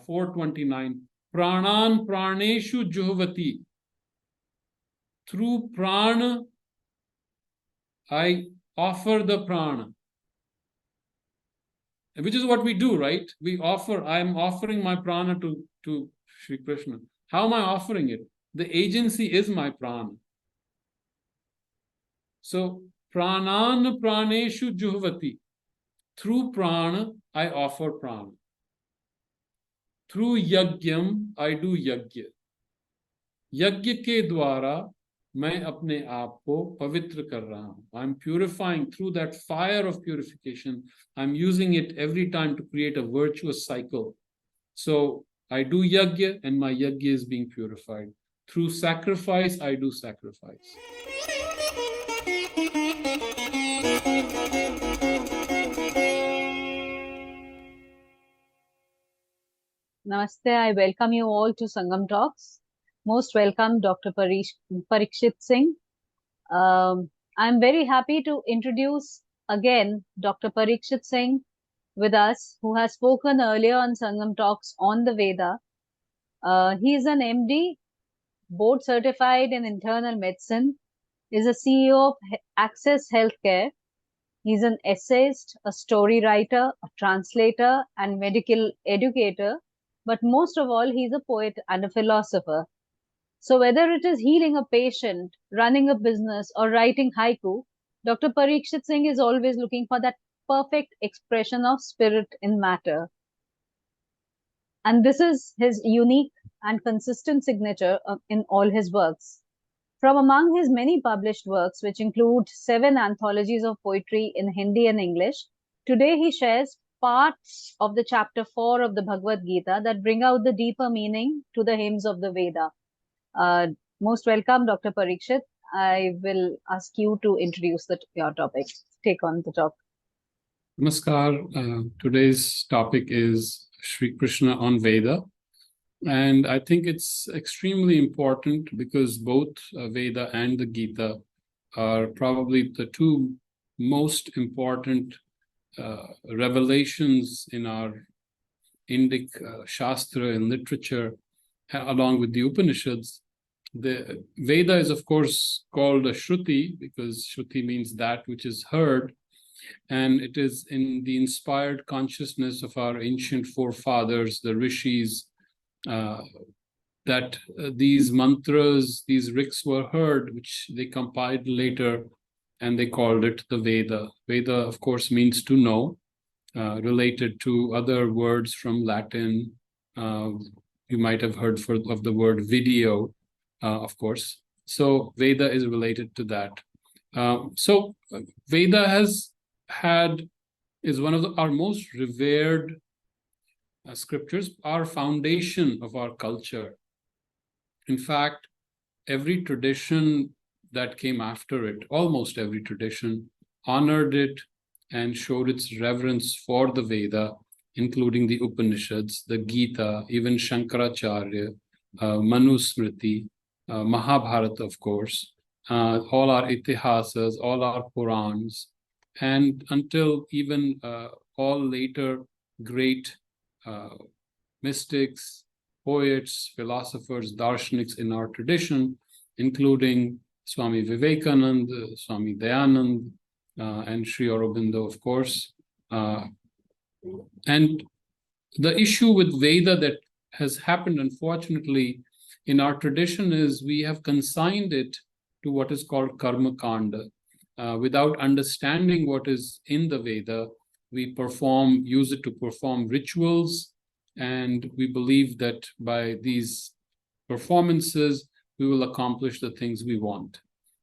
429. Pranan praneshu juhvati. Through prana, I offer the prana. Which is what we do, right? I am offering my prana to Sri Krishna. How am I offering it? The agency is my prana. So, pranan praneshu juhvati. Through prana, I offer prana. Through yagyam, I do yagya. यज्ञ के द्वारा मैं अपने आप को पवित्र कर रहा हूं. I'm purifying through that fire of purification. I'm using it every time to create a virtuous cycle. So I do yajna and my yajna is being purified. Through sacrifice, I do sacrifice. Namaste. I welcome you all to Sangam Talks. Most welcome, Dr. Parikshit Singh. I'm very happy to introduce again Dr. Parikshit Singh with us, who has spoken earlier on Sangam Talks on the Veda. He is an MD, board certified in internal medicine, is a CEO of Access Healthcare. He's an essayist, a story writer, a translator, and medical educator. But most of all, he's a poet and a philosopher. So whether it is healing a patient, running a business, or writing haiku, Dr. Parikshit Singh is always looking for that perfect expression of spirit in matter. And this is his unique and consistent signature in all his works. From among his many published works, which include 7 anthologies of poetry in Hindi and English, today he shares parts of the chapter 4 of the Bhagavad Gita that bring out the deeper meaning to the hymns of the Veda. Most welcome, Dr. Parikshit. I will ask you to introduce your topic. Take on the talk. Namaskar. Today's topic is Sri Krishna on Veda. And I think it's extremely important because both Veda and the Gita are probably the two most important revelations in our Indic Shastra and literature, along with the Upanishads. The Veda is, of course, called a Shruti because Shruti means that which is heard. And it is in the inspired consciousness of our ancient forefathers, the rishis, that these mantras, these riks were heard, which they compiled later, and they called it the Veda. Veda, of course, means to know, related to other words from Latin. You might have heard of the word video, of course. So Veda is related to that. So Veda is one of our most revered scriptures, our foundation of our culture. In fact, every tradition that came after it, almost every tradition, honored it and showed its reverence for the Veda, including the Upanishads, the Gita, even Shankaracharya, Manusmriti, Mahabharata, of course, all our itihasas, all our Purans, and until even all later great mystics, poets, philosophers, darshaniks in our tradition, including Swami Vivekananda, Swami Dayanand, and Sri Aurobindo, of course. And the issue with Veda that has happened, unfortunately, in our tradition is we have consigned it to what is called Karma Kanda. Without understanding what is in the Veda, we use it to perform rituals, and we believe that by these performances, we will accomplish the things we want.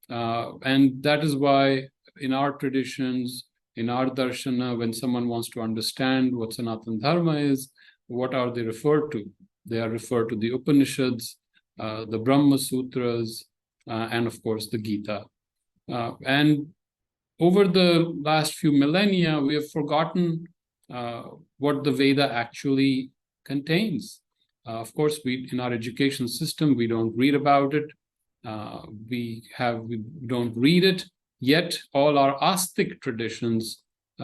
And that is why in our traditions, in our darshana, when someone wants to understand what Sanatana Dharma is, what are they referred to? They are referred to the Upanishads, the Brahma Sutras, and of course the Gita. And over the last few millennia, we have forgotten what the Veda actually contains. Of course, in our education system, we don't read about it. We don't read it. Yet all our Astic traditions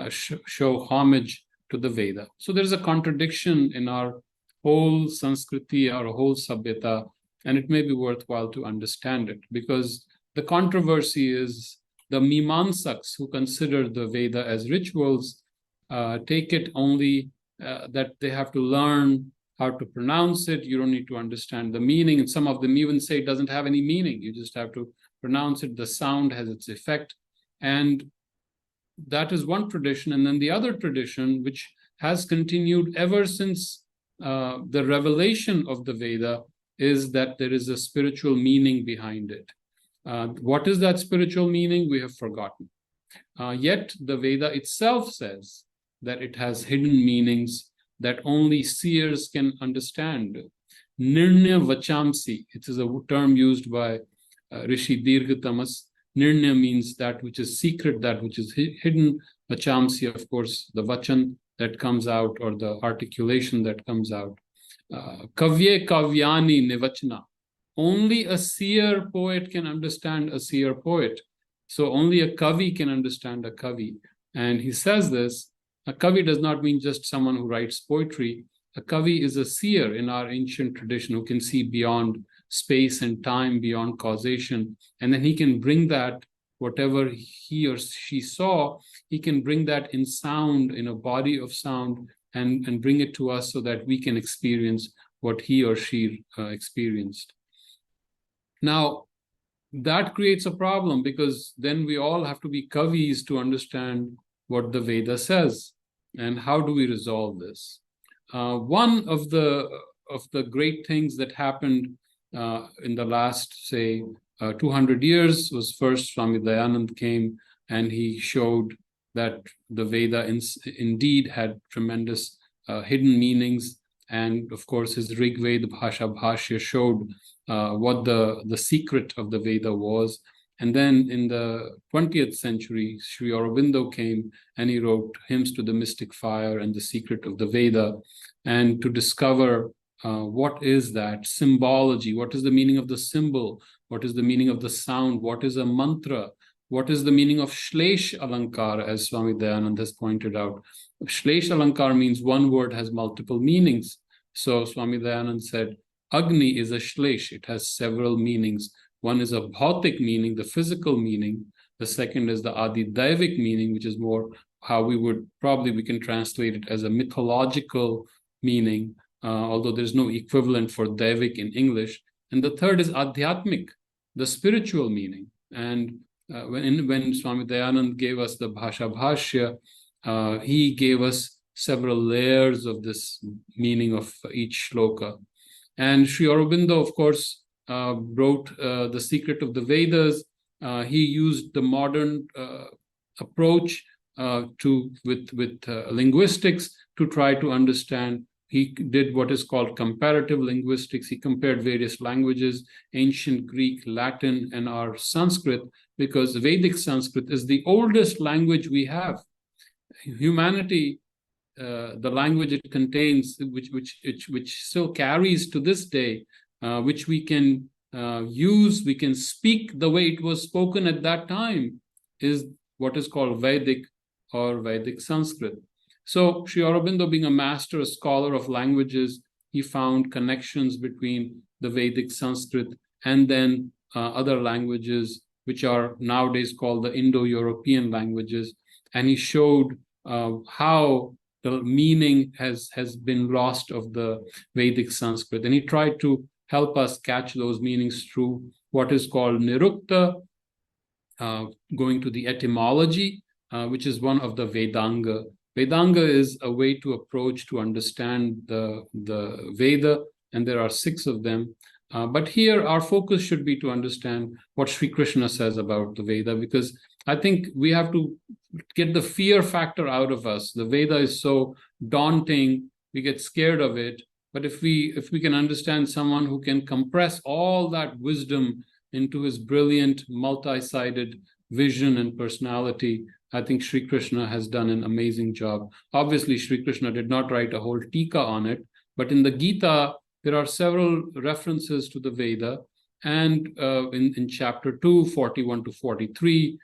show homage to the Veda. So there's a contradiction in our whole Sanskriti or a whole Sabhyata, and it may be worthwhile to understand it, because the controversy is the Mimansaks, who consider the Veda as rituals, take it only that they have to learn how to pronounce it. You don't need to understand the meaning. And some of them even say it doesn't have any meaning. You just have to pronounce it. The sound has its effect. And that is one tradition. And then the other tradition, which has continued ever since the revelation of the Veda, is that there is a spiritual meaning behind it. What is that spiritual meaning? We have forgotten. Yet the Veda itself says that it has hidden meanings that only seers can understand. Nirnya Vachamsi, it is a term used by Rishi Dirghatamas. Nirnya means that which is secret, that which is hidden. Vachamsi, of course, the vachan that comes out, or the articulation that comes out. Kavye kavyani nivachna. Only a seer poet can understand a seer poet. So only a kavi can understand a kavi. And he says this. A kavi does not mean just someone who writes poetry. A kavi is a seer in our ancient tradition who can see beyond space and time, beyond causation. And then he can bring that, whatever he or she saw, he can bring that in sound, in a body of sound, and bring it to us so that we can experience what he or she experienced. Now, that creates a problem, because then we all have to be kavis to understand what the Veda says. And how do we resolve this? One of the great things that happened in the last, say, 200 years was first Swami Dayanand came and he showed that the Veda indeed had tremendous hidden meanings. And of course, his Rig Veda Bhasha Bhashya showed what the secret of the Veda was. And then in the 20th century, Sri Aurobindo came and he wrote Hymns to the Mystic Fire and the Secret of the Veda, and to discover what is that symbology, what is the meaning of the symbol, what is the meaning of the sound, what is a mantra, what is the meaning of Shlesh Alankar, as Swami Dayanand has pointed out. Shlesh Alankar means one word has multiple meanings. So Swami Dayanand said, Agni is a Shlesh, it has several meanings. One is a bhautik meaning, the physical meaning. The second is the Adi-Daivik meaning, which is more how we can translate it as a mythological meaning, although there's no equivalent for Daivik in English. And the third is Adhyatmik, the spiritual meaning. And when Swami Dayanand gave us the Bhasha Bhashya, he gave us several layers of this meaning of each shloka. And Sri Aurobindo, of course, wrote The Secret of the Vedas. He used the modern approach with linguistics to try to understand. He did what is called comparative linguistics. He compared various languages, ancient Greek, Latin, and our Sanskrit, because Vedic Sanskrit is the oldest language we have. Humanity, the language it contains, which still carries to this day, which we can use, we can speak the way it was spoken at that time, is what is called Vedic or Vedic Sanskrit. So Sri Aurobindo, being a master, a scholar of languages, he found connections between the Vedic Sanskrit and then other languages, which are nowadays called the Indo-European languages. And he showed how the meaning has been lost of the Vedic Sanskrit. And he tried to help us catch those meanings through what is called Nirukta, going to the etymology, which is one of the Vedanga. Vedanga is a way to approach to understand the Veda, and there are 6 of them. But here our focus should be to understand what Sri Krishna says about the Veda, because I think we have to get the fear factor out of us. The Veda is so daunting, we get scared of it. But if we can understand someone who can compress all that wisdom into his brilliant, multi-sided vision and personality, I think Sri Krishna has done an amazing job. Obviously, Sri Krishna did not write a whole tika on it, but in the Gita, there are several references to the Veda. And in chapter 2, 41 to 43,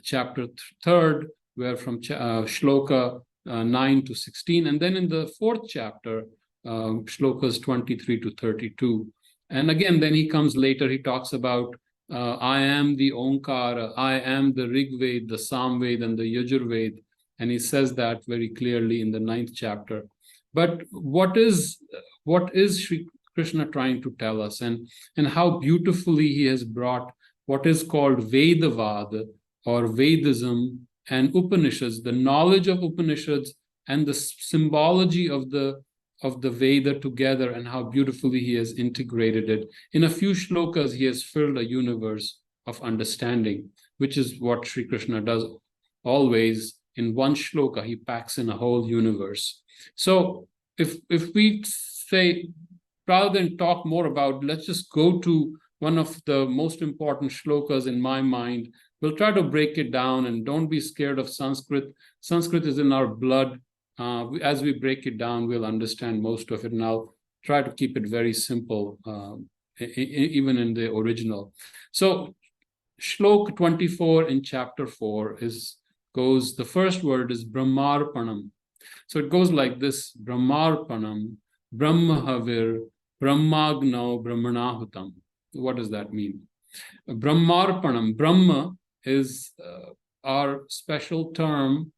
chapter 3rd, where from shloka 9 to 16. And then in the 4th chapter, shlokas 23 to 32. And again, then he comes later, he talks about I am the Omkara, I am the Rig Ved, the Samved, and the Yajur Ved. And he says that very clearly in the 9th chapter. But what is Sri Krishna trying to tell us, and how beautifully he has brought what is called Vedavad or Vedism and Upanishads, the knowledge of Upanishads and the symbology of the Veda together, and how beautifully he has integrated it. In a few shlokas, he has filled a universe of understanding, which is what Sri Krishna does always. In one shloka, he packs in a whole universe. So if we say, rather than talk more about, let's just go to one of the most important shlokas in my mind. We'll try to break it down, and don't be scared of Sanskrit. Sanskrit is in our blood. As we break it down, we'll understand most of it, and I'll try to keep it very simple, even in the original. So Shlok 24 in chapter 4 goes, the first word is Brahmarpanam. So it goes like this: Brahmarpanam, Brahmahavir, Brahmagno, Brahmanahutam. What does that mean? Brahmarpanam, Brahma is our special term,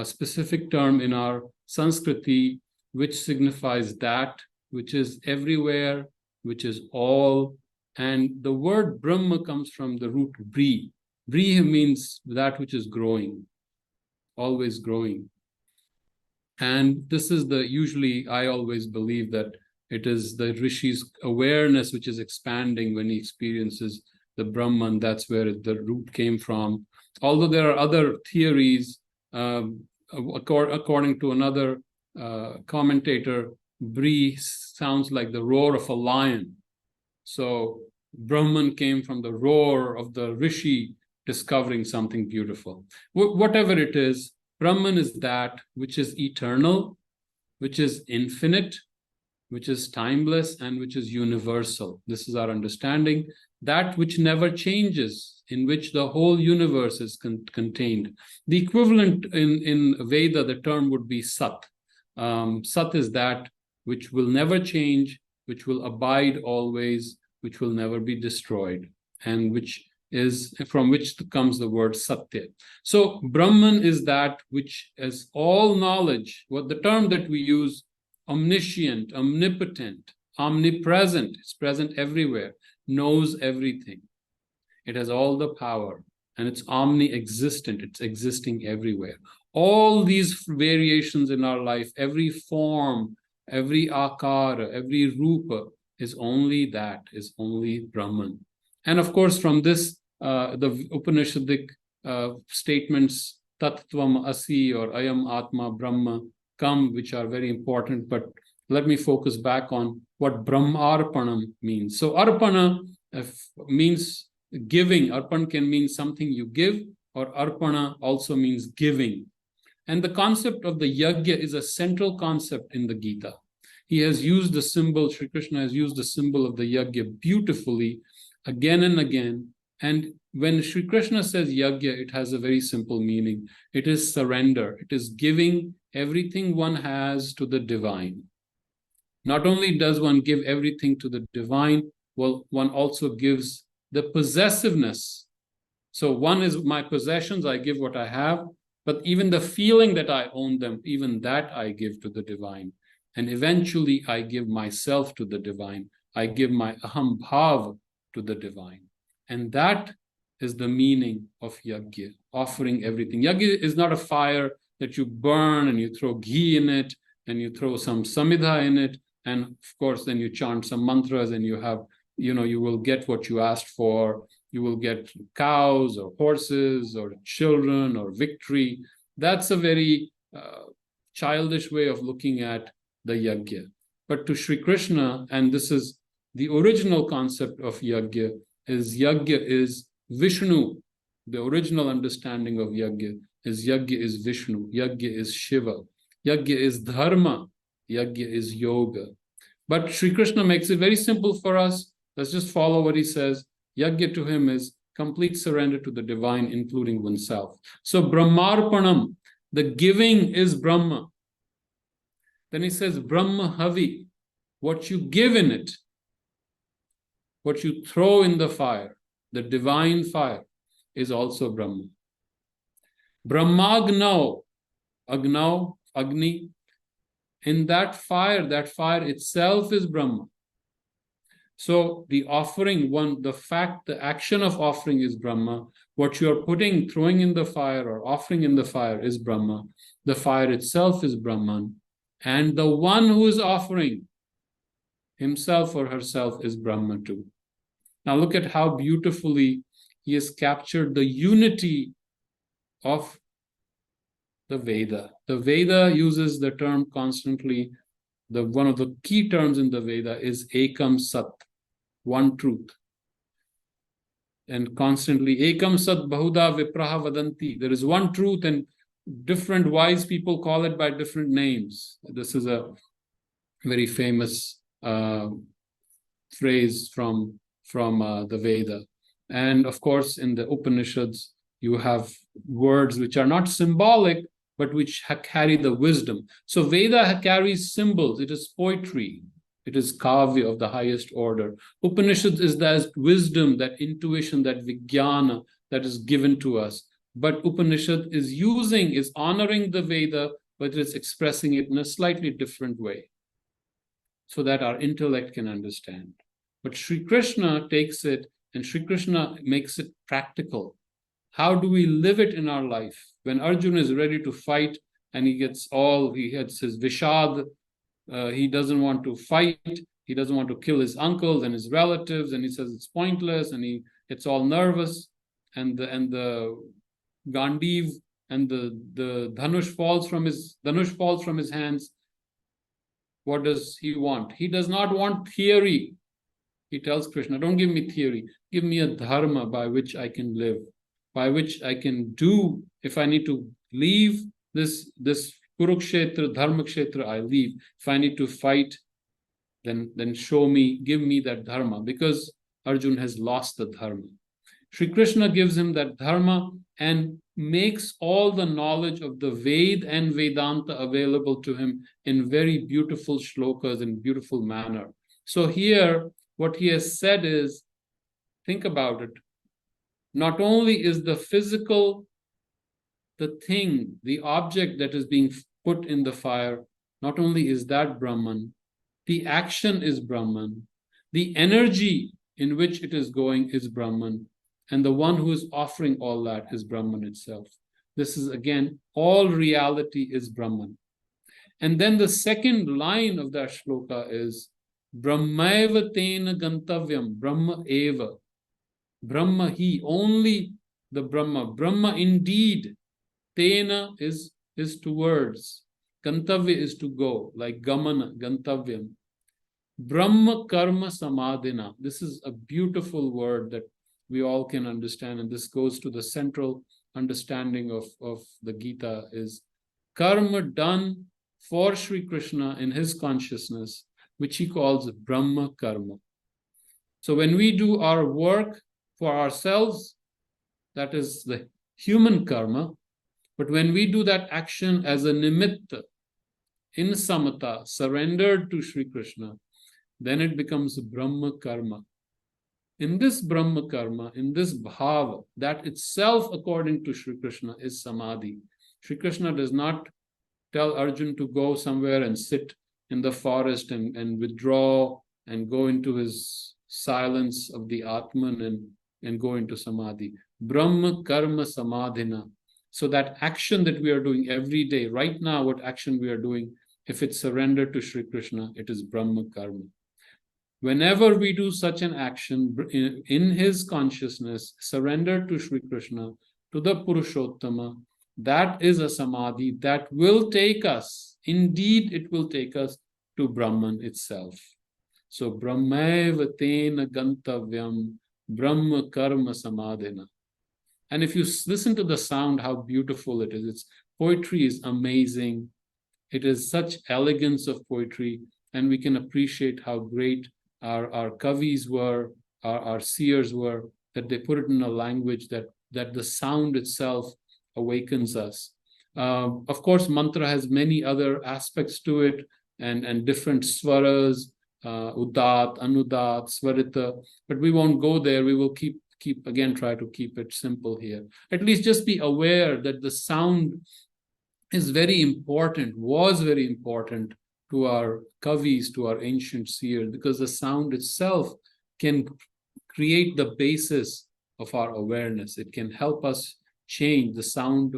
specific term in our Sanskriti, which signifies that which is everywhere, which is all. And the word Brahma comes from the root Bri. Bri means that which is growing, always growing. And this is usually I always believe that it is the Rishi's awareness which is expanding when he experiences the Brahman. That's where the root came from. Although there are other theories, according to another commentator, Bri sounds like the roar of a lion. So Brahman came from the roar of the Rishi discovering something beautiful. Whatever it is, Brahman is that which is eternal, which is infinite, which is timeless, and which is universal. This is our understanding. That which never changes, in which the whole universe is contained. The equivalent in Veda, the term would be Sat. Sat is that which will never change, which will abide always, which will never be destroyed, and which is from which comes the word Satya. So Brahman is that which is all knowledge. What the term that we use, omniscient, omnipotent, omnipresent, it's present everywhere, knows everything. It has all the power, and it's omni-existent, it's existing everywhere. All these variations in our life, every form, every akara, every rupa, is only Brahman. And of course, from this, the Upanishadic statements, Tattvam Asi or Ayam Atma Brahma, come, which are very important. But let me focus back on what Brahmarpanam means. So Arpana means giving. Arpan can mean something you give, or Arpana also means giving. And the concept of the yajna is a central concept in the Gita. He has used the symbol, Sri Krishna has used the symbol of the yajna beautifully again and again. And when Sri Krishna says yajna, it has a very simple meaning. It is surrender. It is giving everything one has to the divine. Not only does one give everything to the divine, well, one also gives the possessiveness. So one is my possessions, I give what I have, but even the feeling that I own them, even that I give to the divine. And eventually I give myself to the divine. I give my aham bhav to the divine. And that is the meaning of yajna, offering everything. Yajna is not a fire that you burn and you throw ghee in it and you throw some samidha in it. And of course, then you chant some mantras and you have, you will get what you asked for. You will get cows or horses or children or victory. That's a very childish way of looking at the yajna. But to Sri Krishna, and this is the original concept of yajna is Vishnu. The original understanding of yajna is Vishnu, yajna is Shiva, yajna is dharma, yajna is yoga. But Sri Krishna makes it very simple for us. Let's just follow what he says. Yajna to him is complete surrender to the divine, including oneself. So Brahmarpanam, the giving is Brahma. Then he says Brahma Havi, what you give in it, what you throw in the fire, the divine fire, is also Brahma. Brahmagnau, Agnau, Agni, in that fire itself is Brahma. So the offering, the action of offering is Brahma. What you are throwing in the fire or offering in the fire is Brahma. The fire itself is Brahman. And the one who is offering himself or herself is Brahma too. Now look at how beautifully he has captured the unity of the Veda. The Veda uses the term constantly. One of the key terms in the Veda is Ekam Sat, one truth. And constantly, Ekam Sat Bahuda Vipraha Vadanti. There is one truth, and different wise people call it by different names. This is a very famous phrase from the Veda. And of course, in the Upanishads, you have words which are not symbolic, but which carry the wisdom. So Veda carries symbols. It is poetry. It is kavya of the highest order. Upanishads is that wisdom, that intuition, that vijnana that is given to us. But Upanishad is honoring the Veda, but it's expressing it in a slightly different way so that our intellect can understand. But Sri Krishna takes it and Sri Krishna makes it practical. How do we live it in our life? When Arjuna is ready to fight and he gets his Vishad, he doesn't want to fight, he doesn't want to kill his uncles and his relatives, and he says it's pointless, and he gets all nervous, and the Gandiv and the Dhanush falls from his hands. What does he want? He does not want theory. He tells Krishna, don't give me theory, give me a dharma by which I can live, by which I can do. If I need to leave this Kurukshetra, Dharmakshetra, I leave. If I need to fight, then show me, give me that dharma, because Arjuna has lost the dharma. Sri Krishna gives him that dharma and makes all the knowledge of the Ved and Vedanta available to him in very beautiful shlokas in beautiful manner. So here, what he has said is, think about it. Not only is the physical, the thing, the object that is being put in the fire, not only is that Brahman, the action is Brahman, the energy in which it is going is Brahman, and the one who is offering all that is Brahman itself. This is again, all reality is Brahman. And then the second line of that shloka is Brahmaeva tena gantavyam, Brahma eva. Brahma he, only the Brahma. Brahma indeed. Tena is towards. Gantavya is to go, like Gamana, Gantavyam. Brahma karma samadhina. This is a beautiful word that we all can understand, and this goes to the central understanding of the Gita, is karma done for Sri Krishna in his consciousness, which he calls Brahma karma. So when we do our work for ourselves, that is the human karma. But when we do that action as a nimitta, in samata, surrendered to Sri Krishna, then it becomes Brahma karma. In this Brahma karma, in this bhava, that itself, according to Sri Krishna, is samadhi. Sri Krishna does not tell Arjuna to go somewhere and sit in the forest and withdraw and go into his silence of the Atman and go into samadhi. Brahma karma samadhina. So that action that we are doing every day, right now, what action we are doing, if it's surrendered to Sri Krishna, it is Brahma karma. Whenever we do such an action in his consciousness, surrendered to Sri Krishna, to the Purushottama, that is a samadhi that will take us, indeed it will take us to Brahman itself. So Brahmaeva tena gantavyam, Brahma karma samadhina. And if you listen to the sound, how beautiful it is. Its poetry is amazing. It is such elegance of poetry, and we can appreciate how great our kavis were, our seers were, that they put it in a language that the sound itself awakens us. Of course, mantra has many other aspects to it. and different swaras, udat, anudat, svarita, but we won't go there. We will keep again, try to keep it simple here. At least just be aware that the sound is very important, was very important to our kavis, to our ancient seers, because the sound itself can create the basis of our awareness. It can help us change the sound.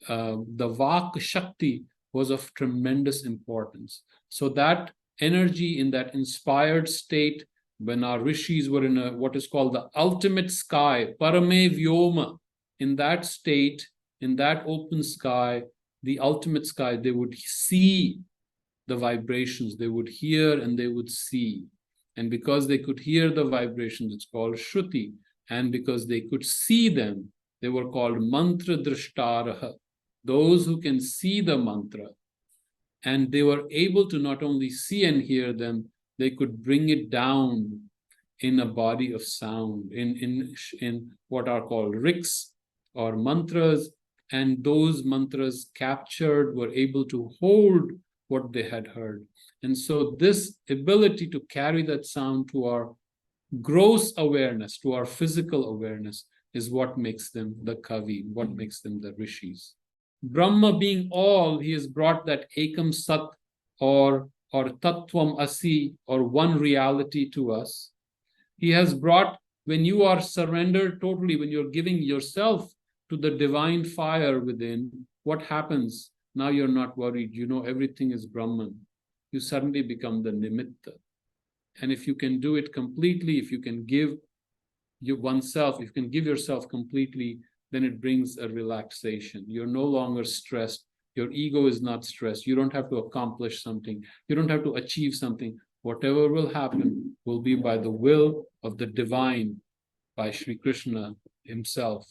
The Vak Shakti was of tremendous importance. So that energy in that inspired state, when our rishis were in what is called the ultimate sky, Parame Vyoma, in that state, in that open sky, the ultimate sky, they would see the vibrations, they would hear and they would see. And because they could hear the vibrations, it's called Shruti. And because they could see them, they were called Mantra Drishtaraha, those who can see the mantra. And they were able to not only see and hear them, they could bring it down in a body of sound, in what are called riks or mantras. And those mantras captured were able to hold what they had heard. And so this ability to carry that sound to our gross awareness, to our physical awareness, is what makes them the kavi, what makes them the rishis. Brahma being all, he has brought that ekam sat or tattvam asi, or one reality to us. He has brought, when you are surrendered totally, when you're giving yourself to the divine fire within, what happens? Now you're not worried. You know everything is Brahman. You suddenly become the nimitta. And if you can do it completely, if you can give oneself, if you can give yourself completely, then it brings a relaxation. You're no longer stressed. Your ego is not stressed. You don't have to accomplish something. You don't have to achieve something. Whatever will happen will be by the will of the divine, by Sri Krishna himself.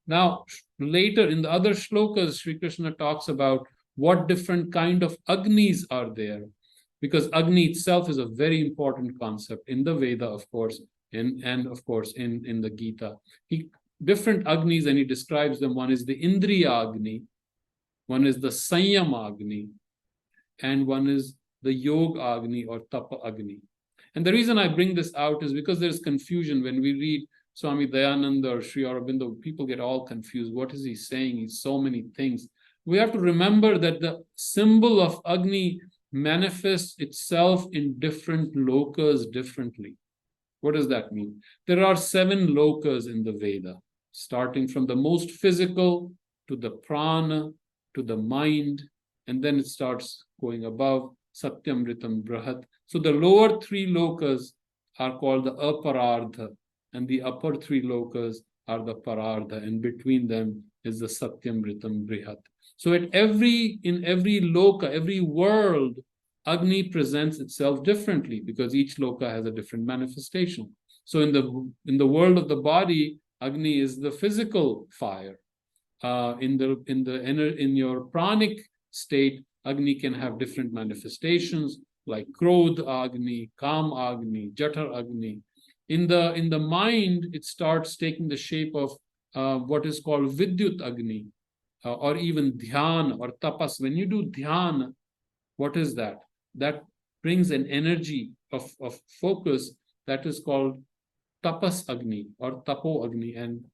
Now, later in the other shlokas, Sri Krishna talks about what different kind of agnis are there, because Agni itself is a very important concept in the Veda, of course, and of course in the Gita. Different Agnis, and he describes them. One is the Indriya Agni, one is the Sanyama Agni, and one is the Yoga Agni or Tapa Agni. And the reason I bring this out is because there's confusion when we read Swami Dayananda or Sri Aurobindo. People get all confused. What is he saying? He's so many things. We have to remember that the symbol of Agni manifests itself in different lokas differently. What does that mean? There are 7 lokas in the Veda, starting from the most physical to the prana, to the mind, and then it starts going above, Satyam, Ritam, Brahat. So the lower 3 lokas are called the aparardha, and the upper 3 lokas are the parardha, and between them is the Satyam, Ritam, Brihat. So in every loka, every world, Agni presents itself differently because each loka has a different manifestation. So in the world of the body, Agni is the physical fire. In your pranic state, Agni can have different manifestations like Krodh Agni, Kam Agni, Jatar Agni. In the mind, it starts taking the shape of what is called Vidyut Agni, or even Dhyan or Tapas. When you do Dhyan, what is that? That brings an energy of focus that is called Tapas Agni or Tapo Agni, and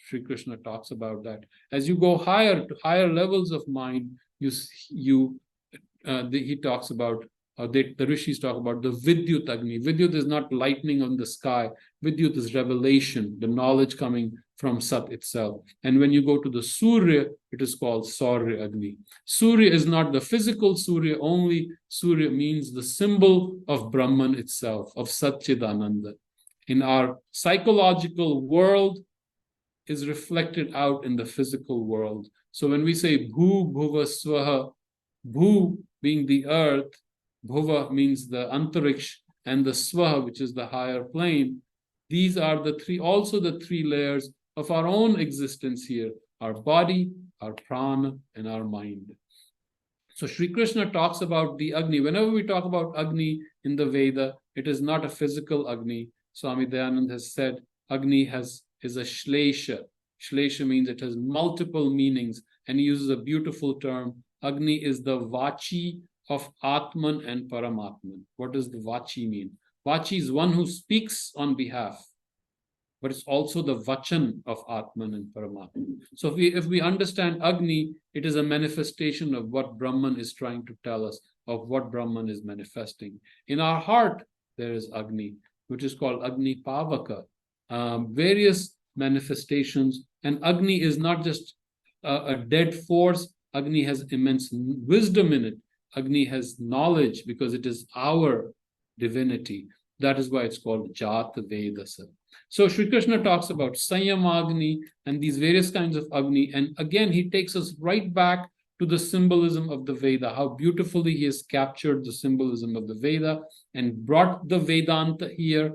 Sri Krishna talks about that. As you go higher to higher levels of mind, he talks about, the rishis talk about the Vidyut Agni. Vidyut is not lightning on the sky. Vidyut is revelation, the knowledge coming from Sat itself. And when you go to the Surya, it is called Saurya Agni. Surya is not the physical Surya only. Surya means the symbol of Brahman itself, of Satchidananda. In our psychological world, is reflected out in the physical world. So when we say Bhu Bhuva Swaha, Bhu being the earth, Bhuva means the Antariksh, and the Swaha, which is the higher plane, these are the 3 layers of our own existence here: our body, our prana, and our mind. So Sri Krishna talks about the Agni. Whenever we talk about Agni in the Veda, it is not a physical Agni. Swami Dayananda has said Agni is a Shlesha. Shlesha means it has multiple meanings, and he uses a beautiful term. Agni is the Vachi of Atman and Paramatman. What does the Vachi mean? Vachi is one who speaks on behalf, but it's also the Vachan of Atman and Paramatman. So if we understand Agni, it is a manifestation of what Brahman is trying to tell us, of what Brahman is manifesting. In our heart, there is Agni, which is called Agni Pavaka, various manifestations. And Agni is not just a dead force. Agni has immense wisdom in it. Agni has knowledge because it is our divinity. That is why it's called Jat Vedasa. So Sri Krishna talks about Sanyamagni and these various kinds of Agni. And again, he takes us right back to the symbolism of the Veda, how beautifully he has captured the symbolism of the Veda and brought the Vedanta here.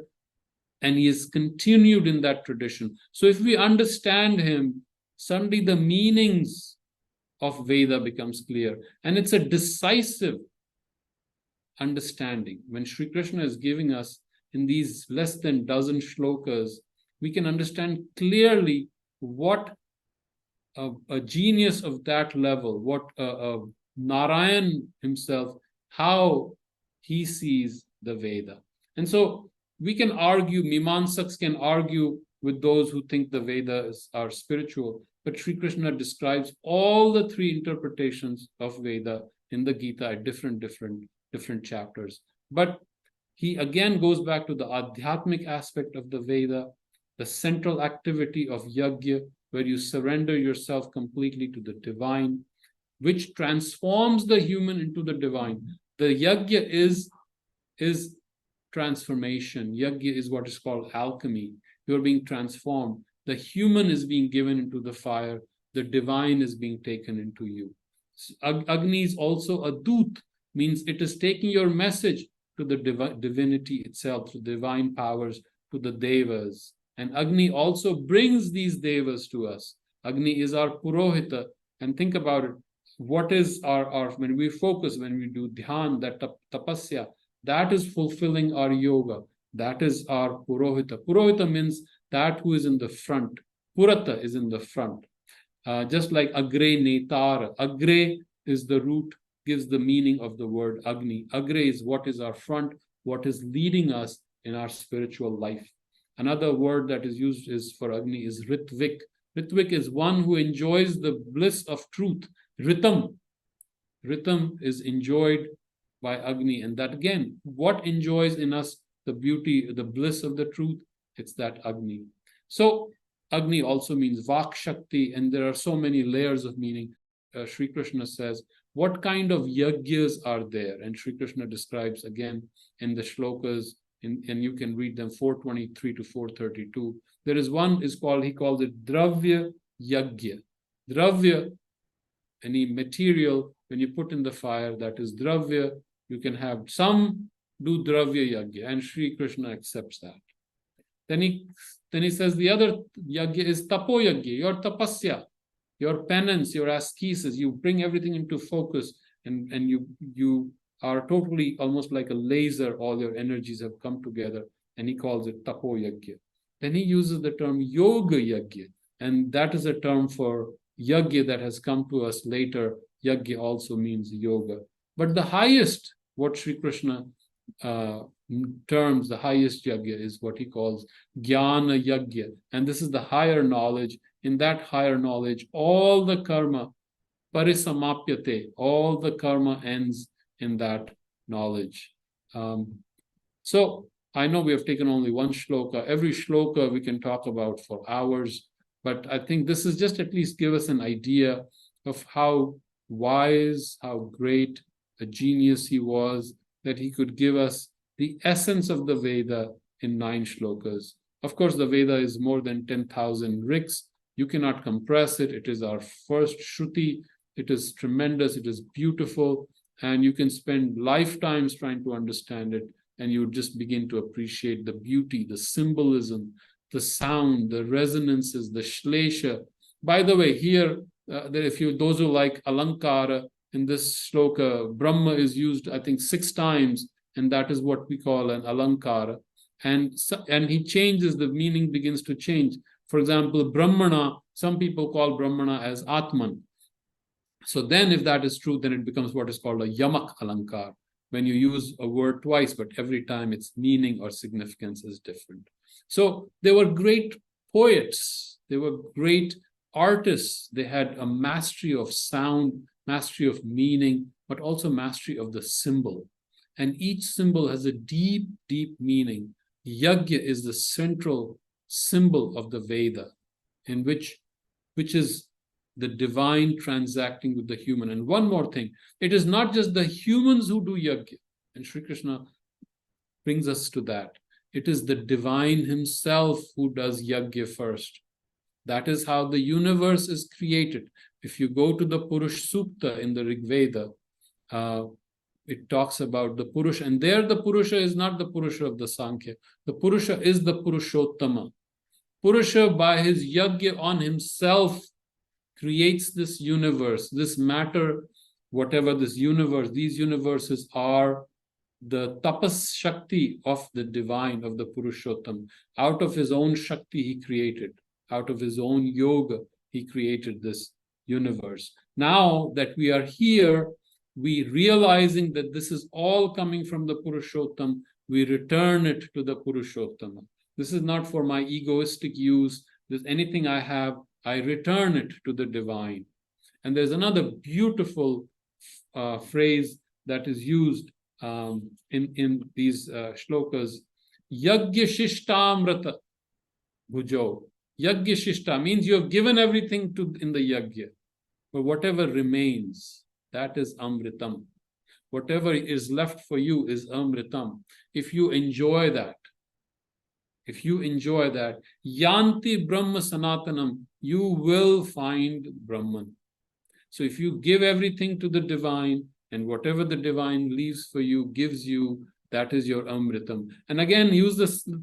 And he has continued in that tradition. So if we understand him, suddenly the meanings of Veda becomes clear. And it's a decisive understanding. When Sri Krishna is giving us in these less than dozen shlokas, we can understand clearly what a genius of that level, what Narayan himself, how he sees the Veda. And so we can argue, Mimansaks can argue with those who think the Vedas are spiritual, but Sri Krishna describes all the three interpretations of Veda in the Gita at different chapters. But he again goes back to the Adhyatmic aspect of the Veda, the central activity of Yajna, where you surrender yourself completely to the divine, which transforms the human into the divine. The Yajna is transformation. Yajna is what is called alchemy. You're being transformed. The human is being given into the fire. The divine is being taken into you. Agni is also a dut, means it is taking your message to the divinity itself, to divine powers, to the devas. And Agni also brings these devas to us. Agni is our Purohita. And think about it. What is our when we focus, when we do dhyan, that tapasya, that is fulfilling our yoga. That is our Purohita. Purohita means that who is in the front. Purata is in the front. Just like Agre Netara. Agre is the root, gives the meaning of the word Agni. Agre is what is our front, what is leading us in our spiritual life. Another word that is used is for Agni is Ritvik. Ritvik is one who enjoys the bliss of truth. Ritam. Ritam is enjoyed by Agni. And that again, what enjoys in us the beauty, the bliss of the truth? It's that Agni. So Agni also means Vak Shakti, and there are so many layers of meaning. Sri Krishna says, what kind of yajnas are there? And Sri Krishna describes again in the shlokas, and you can read them 423 to 432. There is one is called, he calls it Dravya Yajna. Dravya, any material, when you put in the fire, that is Dravya. You can have some do Dravya Yajna, and Sri Krishna accepts that. Then he says the other Yajna is Tapo Yajna, your tapasya, your penance, your ascesis. You bring everything into focus, and you are totally almost like a laser. All your energies have come together, and he calls it Tapo Yajna. Then he uses the term Yoga Yajna, and that is a term for Yajna that has come to us later. Yajna also means yoga. But the highest, what Sri Krishna terms, the highest Yajna is what he calls Jnana Yajna. And this is the higher knowledge. In that higher knowledge, all the karma, parisamapyate, all the karma ends in that knowledge. So I know we have taken only one shloka. Every shloka we can talk about for hours, but I think this is just at least give us an idea of how wise, how great a genius he was, that he could give us the essence of the Veda in 9 shlokas. Of course, the Veda is more than 10,000 riks. You cannot compress it. It is our first Shruti. It is tremendous. It is beautiful. And you can spend lifetimes trying to understand it. And you would just begin to appreciate the beauty, the symbolism, the sound, the resonances, the shlesha. By the way, here, those who like Alankara, in this shloka, Brahma is used, I think, 6 times, and that is what we call an Alankara. And he changes, the meaning begins to change. For example, Brahmana, some people call Brahmana as Atman. So then if that is true, then it becomes what is called a yamak alankar, when you use a word twice, but every time its meaning or significance is different. So they were great poets, they were great artists, they had a mastery of sound, mastery of meaning, but also mastery of the symbol. And each symbol has a deep, deep meaning. Yajna is the central symbol of the Veda, in which is the divine transacting with the human. And one more thing, it is not just the humans who do yajna, and Sri Krishna brings us to that. It is the divine himself who does yajna first. That is how the universe is created. If you go to the Purush Sukta in the Rig Veda, it talks about the Purusha, and there the Purusha is not the Purusha of the Sankhya. The Purusha is the Purushottama. Purusha, by his yajna on himself, creates this universe, this matter, whatever this universe, these universes are the tapas shakti of the divine, of the Purushottam. Out of his own shakti, he created. Out of his own yoga, he created this universe. Now that we are here, we realizing that this is all coming from the Purushottam, we return it to the Purushottama. This is not for my egoistic use. There's anything I have, I return it to the divine. And there's another beautiful phrase that is used in these shlokas. Yajna shishtamrata bhujo. Yajna shishta means you have given everything in the yajna, but whatever remains, that is amritam. Whatever is left for you is amritam. If you enjoy that, yanti brahma sanatanam, you will find Brahman. So if you give everything to the divine, and whatever the divine leaves for you, gives you, that is your amritam. And again,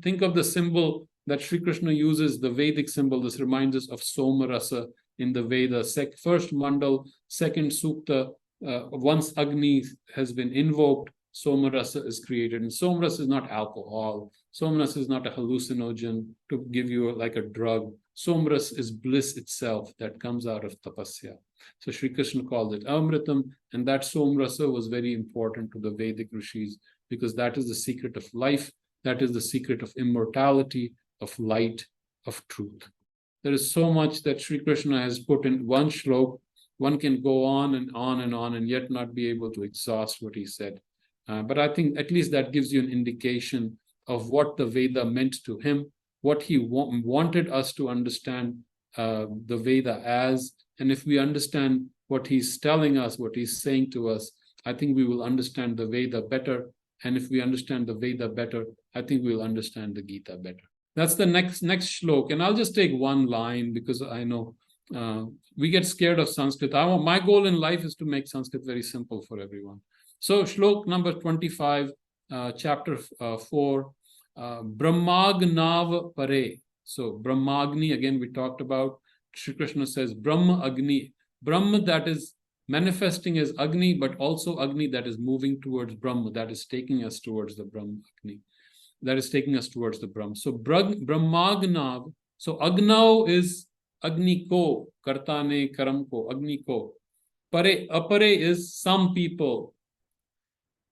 think of the symbol that Sri Krishna uses, the Vedic symbol. This reminds us of Somarasa in the Veda. First mandal, second sukta, once Agni has been invoked, Somarasa is created. And Somarasa is not alcohol. Somarasa is not a hallucinogen to give you like a drug. Somaras is bliss itself that comes out of tapasya. So Sri Krishna called it Amritam, and that Somrasa was very important to the Vedic rishis, because that is the secret of life, that is the secret of immortality, of light, of truth. There is so much that Sri Krishna has put in one shlok. One can go on and on and on and yet not be able to exhaust what he said. But I think at least that gives you an indication of what the Veda meant to him, what he wanted us to understand the Veda as. And if we understand what he's telling us, what he's saying to us, I think we will understand the Veda better. And if we understand the Veda better, I think we'll understand the Gita better. That's the next shlok. And I'll just take one line, because I know we get scared of Sanskrit. My goal in life is to make Sanskrit very simple for everyone. So shlok number 25, chapter 4, Brahmagnav Pare. So Brahmagni, again, we talked about. Sri Krishna says Brahma Agni. Brahma that is manifesting as Agni, but also Agni that is moving towards Brahma, that is taking us towards the Brahma Agni. That is taking us towards the Brahma. So Brahmagnav. So Agnav is Agni ko, Kartane Karam ko, Agni ko. Pare, apare is some people.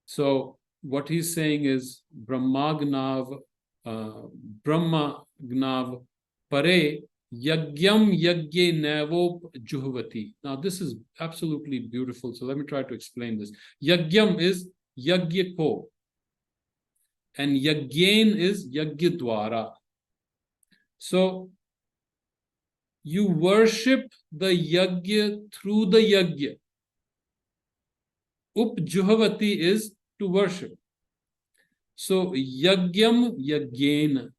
So what he's saying is Brahmagnav, Brahmagnav Pare Yagyam Yagye Navop Juhvati. Now this is absolutely beautiful. So let me try to explain this. Yagyam is Yagya ko, and Yagyen is Yagya Dwara. So you worship the Yagya through the Yagya. Upjuhavati is to worship. So Yagyam Yagyena,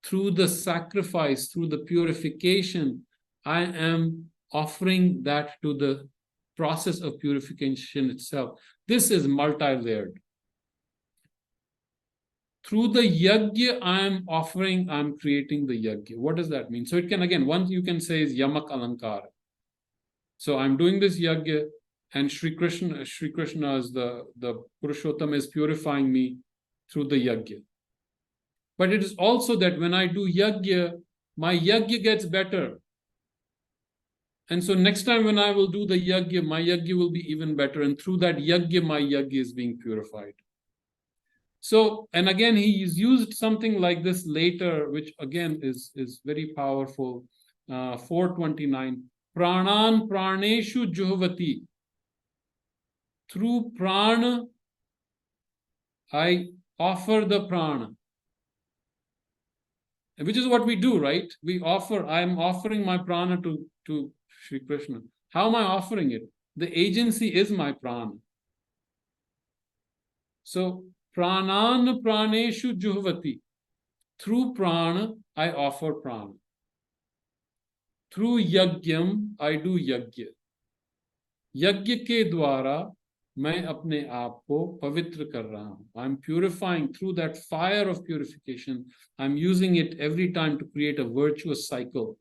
through the sacrifice, through the purification, I am offering that to the process of purification itself. This is multi-layered. Through the yajna, I'm creating the yajna. What does that mean? So it can, again, one you can say is yamak alankar. So I'm doing this yajna, and Sri Krishna is the Purushottam is purifying me through the yajna. But it is also that when I do yajna, my yajna gets better. And so next time when I will do the yajna, my yajna will be even better. And through that yajna, my yajna is being purified. So, and again, he's used something like this later, which again is very powerful. 429. Pranan praneshu juhavati. Through prana, I offer the prana. Which is what we do, right? We offer, I'm offering my prana to Sri Krishna. How am I offering it? The agency is my prana. So, pranan praneshu juhavati. Through prana, I offer prana. Through yajnam, I do yajna. यज्ञ के द्वारा मैं अपने आप को पवित्र कर रहा हूं. I'm purifying through that fire of purification. I'm using it every time to create a virtuous cycle.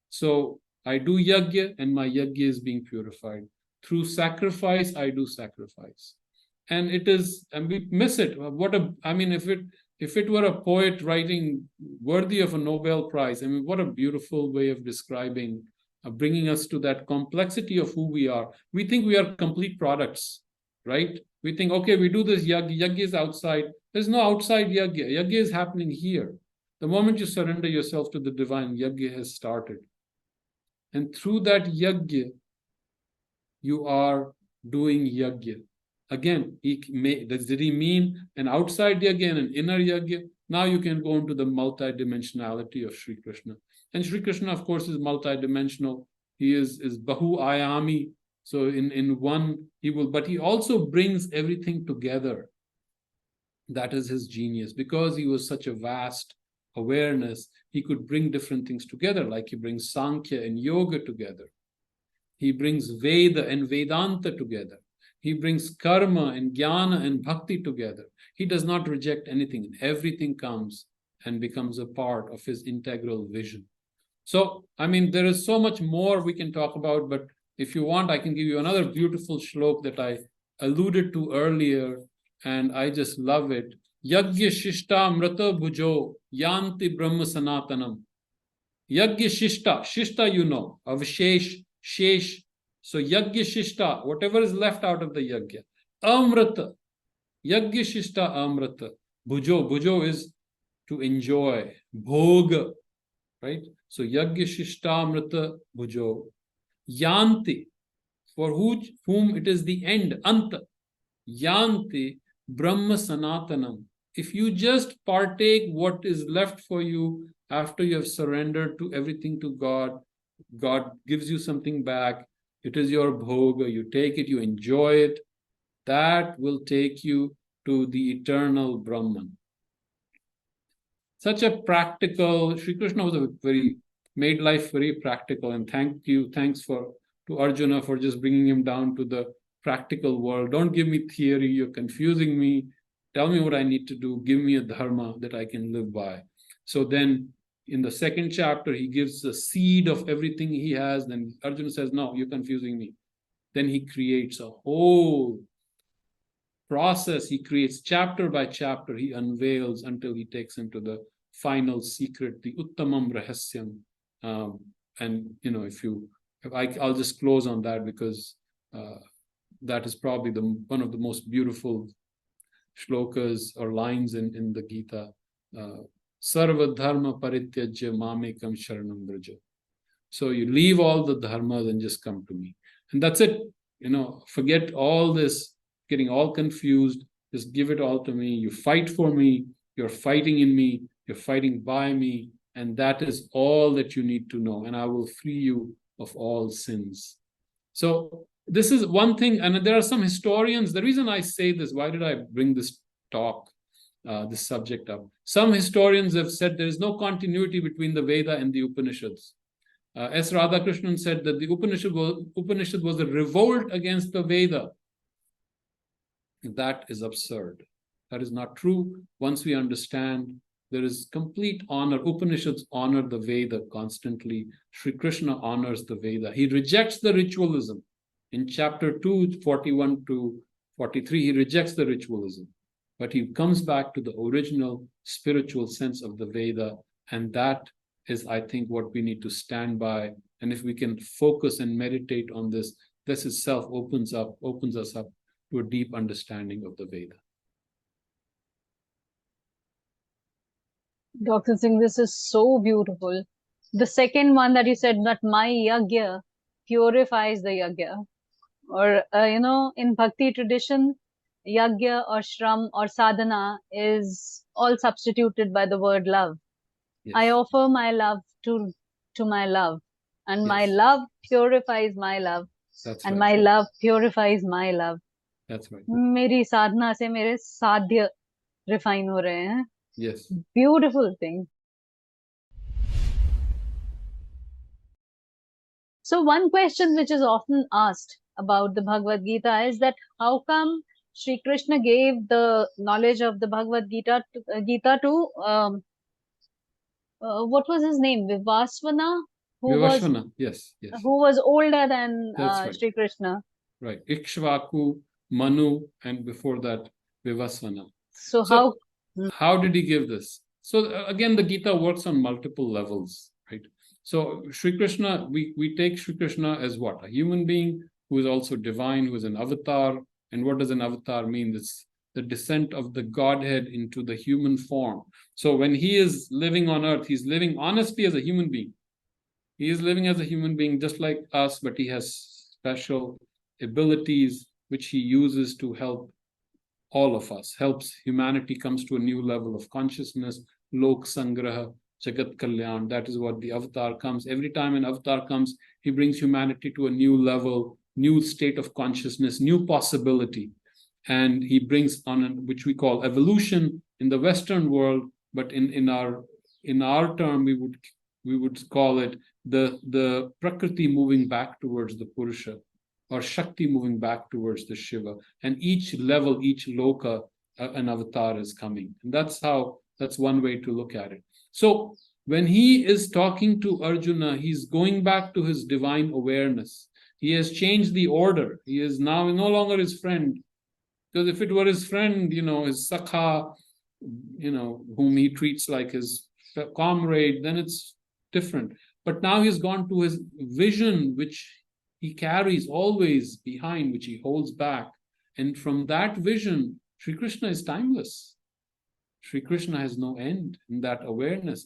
So I do yajna and my yajna is being purified. Through sacrifice, I do sacrifice. And it is, and we miss it. I mean, if it were a poet writing worthy of a Nobel Prize, I mean, what a beautiful way of describing, bringing us to that complexity of who we are. We think we are complete products, right? We think, okay, we do this yajna, yajna is outside. There's no outside yajna. Yajna is happening here. The moment you surrender yourself to the divine, yajna has started. And through that yajna, you are doing yajna. Again, did he mean an outside yajna and an inner yajna? Now you can go into the multidimensionality of Sri Krishna. And Sri Krishna, of course, is multidimensional. He is Bahu Ayami. So in one, he will, but he also brings everything together. That is his genius. Because he was such a vast awareness, he could bring different things together, like he brings Sankhya and Yoga together. He brings Veda and Vedanta together. He brings karma and jnana and bhakti together. He does not reject anything. Everything comes and becomes a part of his integral vision. So, I mean, there is so much more we can talk about, but if you want, I can give you another beautiful shlok that I alluded to earlier, and I just love it. Yajna shishta mrata bhujo yanti brahma sanatanam. Yajna shishta, you know, avshesh, shesh. So yajna shishta, whatever is left out of the yajna. Amrata, yajna shishta amrata. Bhujo is to enjoy. Bhoga, right? So yajna shishta amrata bhujo. Yanti, for whom it is the end. Anta. Yanti brahma sanatanam. If you just partake what is left for you after you have surrendered to everything to God, God gives you something back. It is your bhoga, you take it, you enjoy it. That will take you to the eternal Brahman. Such a practical, Sri Krishna was made life very practical, and thanks to Arjuna for just bringing him down to the practical world. Don't give me theory, you're confusing me. Tell me what I need to do. Give me a dharma that I can live by. So then in the second chapter, he gives the seed of everything he has. Then Arjuna says, no, you're confusing me. Then he creates a whole process. He creates chapter by chapter. He unveils until he takes him to the final secret, the Uttamam Rahasyam. And, you know, I'll just close on that because that is probably one of the most beautiful shlokas or lines in the Gita. Sarva dharma parityajya mamekam sharanam vraja. So you leave all the dharmas and just come to me. And that's it. You know, forget all this, getting all confused. Just give it all to me. You fight for me. You're fighting in me. You're fighting by me. And that is all that you need to know. And I will free you of all sins. So this is one thing. And there are some historians. The reason I say this, why did I bring this talk, this subject up? Some historians have said there is no continuity between the Veda and the Upanishads. S. Radhakrishnan said that the Upanishad was a revolt against the Veda. That is absurd. That is not true. Once we understand, there is complete honor. Upanishads honor the Veda constantly. Sri Krishna honors the Veda. He rejects the ritualism. In chapter 2, 41 to 43, he rejects the ritualism. But he comes back to the original spiritual sense of the Veda. And that is, I think, what we need to stand by And if we can focus and meditate on this, this itself opens us up to a deep understanding of the Veda. Dr. Singh, this is so beautiful. The second one that you said, that my yagya purifies the yagya. Or, in Bhakti tradition, yagya or shram or sadhana is all substituted by the word love. Yes. I offer my love to my love, and my Yes. love purifies my love, That's and right. my love purifies my love. That's right. मेरी साधना से मेरे साध्य refine हो रहे हैं. Yes. Beautiful thing. So one question which is often asked about the Bhagavad Gita is that how come Sri Krishna gave the knowledge of the Bhagavad Gita to what was his name? Vivasvana, Vivasvana, yes. who was older than That's right. Sri Krishna. Right. Ikshvaku, Manu, and before that, Vivasvana. So how did he give this? So again, the Gita works on multiple levels, right? So Sri Krishna, we take Sri Krishna as what? A human being who is also divine, who is an avatar. And what does an avatar mean? It's the descent of the Godhead into the human form. So when he is living on earth, he's living honestly as a human being. He is living as a human being just like us, but he has special abilities which he uses to help all of us, helps humanity comes to a new level of consciousness. Lok Sangraha, Jagat Kalyan, that is what the avatar comes. Every time an avatar comes, he brings humanity to a new level, new state of consciousness, new possibility. And he brings on which we call evolution in the Western world, but in our term, we would call it the Prakriti moving back towards the Purusha, or Shakti moving back towards the Shiva. And each level, each loka, an avatar is coming. And that's one way to look at it. So when he is talking to Arjuna, he's going back to his divine awareness. He has changed the order. He is now no longer his friend. Because if it were his friend, his sakha, whom he treats like his comrade, then it's different. But now he's gone to his vision, which he carries always behind, which he holds back. And from that vision, Sri Krishna is timeless. Sri Krishna has no end in that awareness.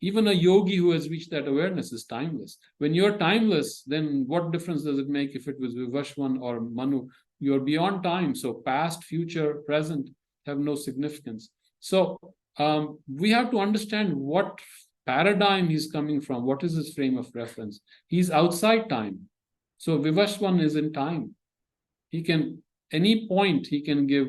Even a yogi who has reached that awareness is timeless. When you're timeless, then what difference does it make if it was Vivasvan or Manu? You're beyond time. So past, future, present have no significance. So we have to understand what paradigm he's coming from. What is his frame of reference? He's outside time. So Vivasvan is in time. He can, any point, he can give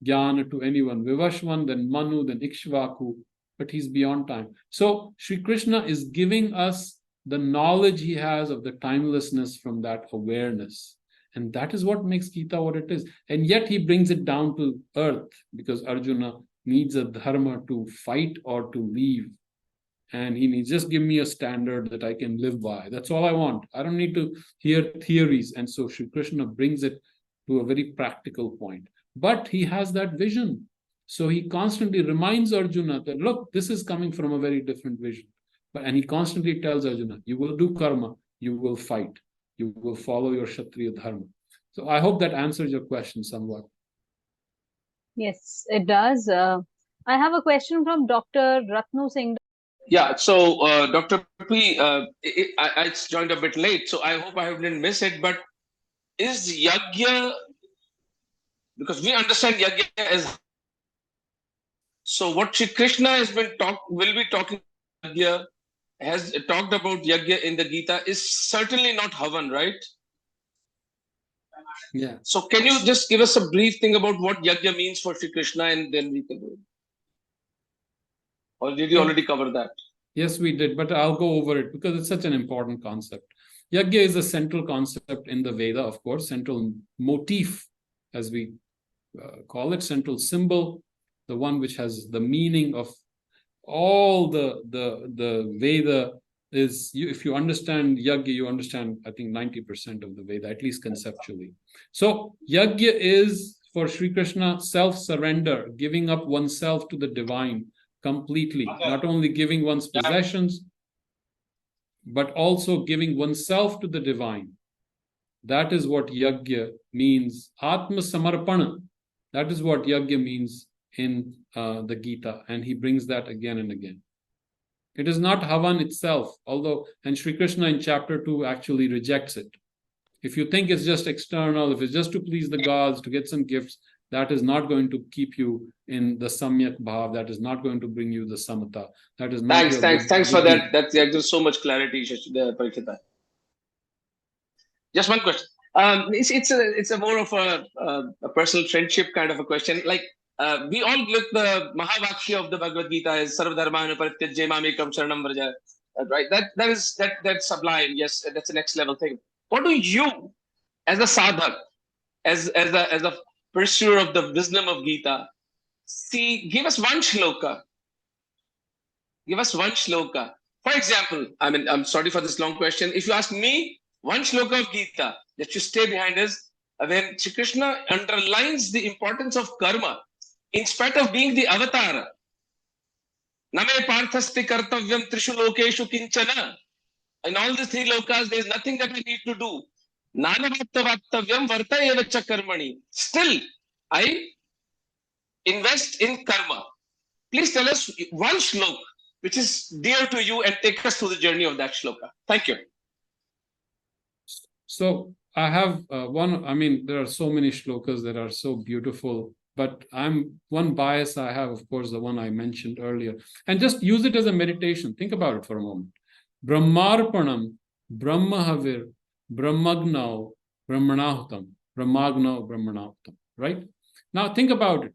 jnana to anyone. Vivasvan, then Manu, then Ikshvaku, but he's beyond time. So Sri Krishna is giving us the knowledge he has of the timelessness from that awareness. And that is what makes Gita what it is. And yet he brings it down to earth because Arjuna needs a dharma to fight or to leave. And he needs, just give me a standard that I can live by. That's all I want. I don't need to hear theories. And so Sri Krishna brings it to a very practical point. But he has that vision. So he constantly reminds Arjuna that, look, this is coming from a very different vision. And he constantly tells Arjuna, you will do karma, you will fight, you will follow your Kshatriya dharma. So I hope that answers your question somewhat. Yes, it does. I have a question from Dr. Ratnu Singh. Yeah, so Dr. P, I joined a bit late, so I hope I didn't miss it, but is yagya, because we understand yagya as, so what Shri Krishna will be talking yagya, has talked about yagya in the Gita is certainly not Havan, right? Yeah. So can you just give us a brief thing about what yagya means for Shri Krishna, and then we can do it? Or did you already cover that? Yes, we did, but I'll go over it because it's such an important concept. Yagya is a central concept in the Veda, of course, central motif, as we call it, central symbol, the one which has the meaning of all the Veda is, if you understand Yagya, you understand, I think, 90% of the Veda, at least conceptually. So Yagya is, for Sri Krishna, self-surrender, giving up oneself to the divine completely, not only giving one's possessions, but also giving oneself to the divine. That is what yajna means. Atma samarpana. That is what yajna means in the Gita, and he brings that again and again. It is not Havan itself, although, and Sri Krishna in chapter 2 actually rejects it. If you think it's just external, if it's just to please the gods, to get some gifts, that is not going to keep you in the samyak bhav. That is not going to bring you the samata. That is not. Thanks for that. That's just so much clarity, Parikshita. Just one question. It's a more of a personal friendship kind of a question. Like we all look the Mahavakya of the Bhagavad Gita is Sarvadharmana Parityajya Mamekam Sharanam Vraja. Right? That's sublime. Yes, that's the next level thing. What do you, as a sadhak, as a pursuer of the wisdom of Gita, see? Give us one shloka. Give us one shloka. For example, I mean, I'm sorry for this long question. If you ask me, one shloka of Gita that should stay behind is when Shri Krishna underlines the importance of karma in spite of being the avatar. Name parthasti kartavyam trishu lokeshu kinchana. In all the three lokas, there is nothing that I need to do. Nanavattavattavyam varta evacha karmani. Still, I invest in karma. Please tell us one shloka which is dear to you and take us through the journey of that shloka. Thank you. So I have one, I mean, there are so many shlokas that are so beautiful, but one bias I have, of course, the one I mentioned earlier. And just use it as a meditation. Think about it for a moment. Brahmarpanam, Brahmahavir, Brahmagnau, Brahmanahutam, Brahmagnau, Brahmanahutam, right? Now think about it.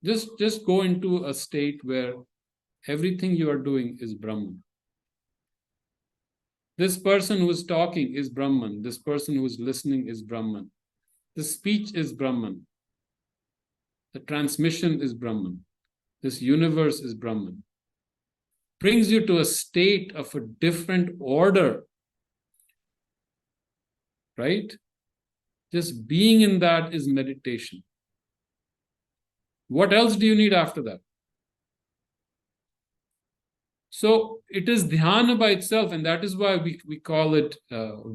Just go into a state where everything you are doing is Brahman. This person who is talking is Brahman. This person who is listening is Brahman. The speech is Brahman. The transmission is Brahman. This universe is Brahman. Brings you to a state of a different order, right? Just being in that is meditation. What else do you need after that? So it is dhyana by itself, and that is why we call it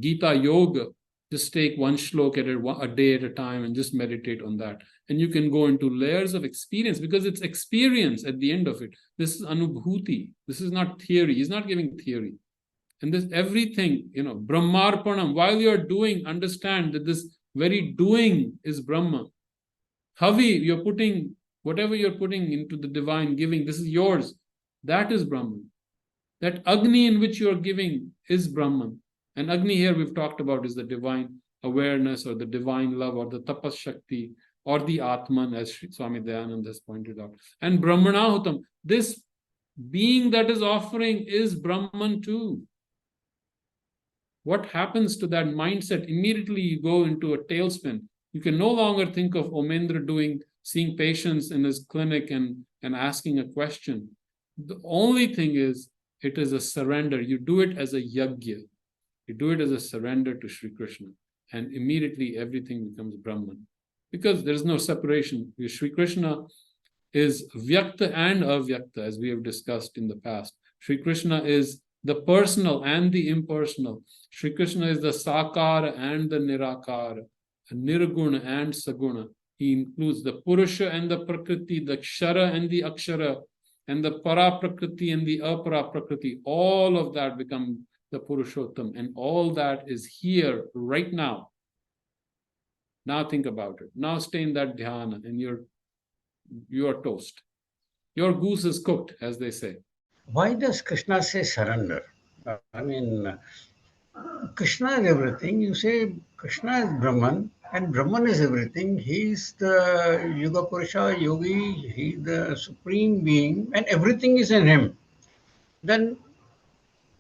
Gita Yoga. Just take one shlok a day at a time and just meditate on that. And you can go into layers of experience because it's experience at the end of it. This is anubhuti. This is not theory. He's not giving theory. And this everything, Brahmarpanam, while you're doing, understand that this very doing is Brahma. Havi, you're putting, whatever you're putting into the divine giving, this is yours. That is Brahman. That Agni in which you are giving is Brahman. And Agni here we've talked about is the divine awareness or the divine love or the tapas shakti or the Atman, as Swami Dayananda has pointed out. And Brahmanahutam, this being that is offering is Brahman too. What happens to that mindset? Immediately you go into a tailspin. You can no longer think of Omendra seeing patients in his clinic and asking a question. The only thing is, it is a surrender. You do it as a yajna. You do it as a surrender to Sri Krishna. And immediately everything becomes Brahman. Because there is no separation. Sri Krishna is Vyakta and Avyakta, as we have discussed in the past. Sri Krishna is the personal and the impersonal. Sri Krishna is the Sakara and the Nirakara, Nirguna and Saguna. He includes the Purusha and the Prakriti, the Kshara and the Akshara, and the Para Prakriti and the Apara Prakriti. All of that become the Purushottam, and all that is here right now. Now think about it. Now stay in that dhyana, and you are toast. Your goose is cooked, as they say. Why does Krishna say surrender? Krishna is everything. You say Krishna is Brahman, and Brahman is everything. He is the Yuga Purusha, Yogi, he is the supreme being, and everything is in him. Then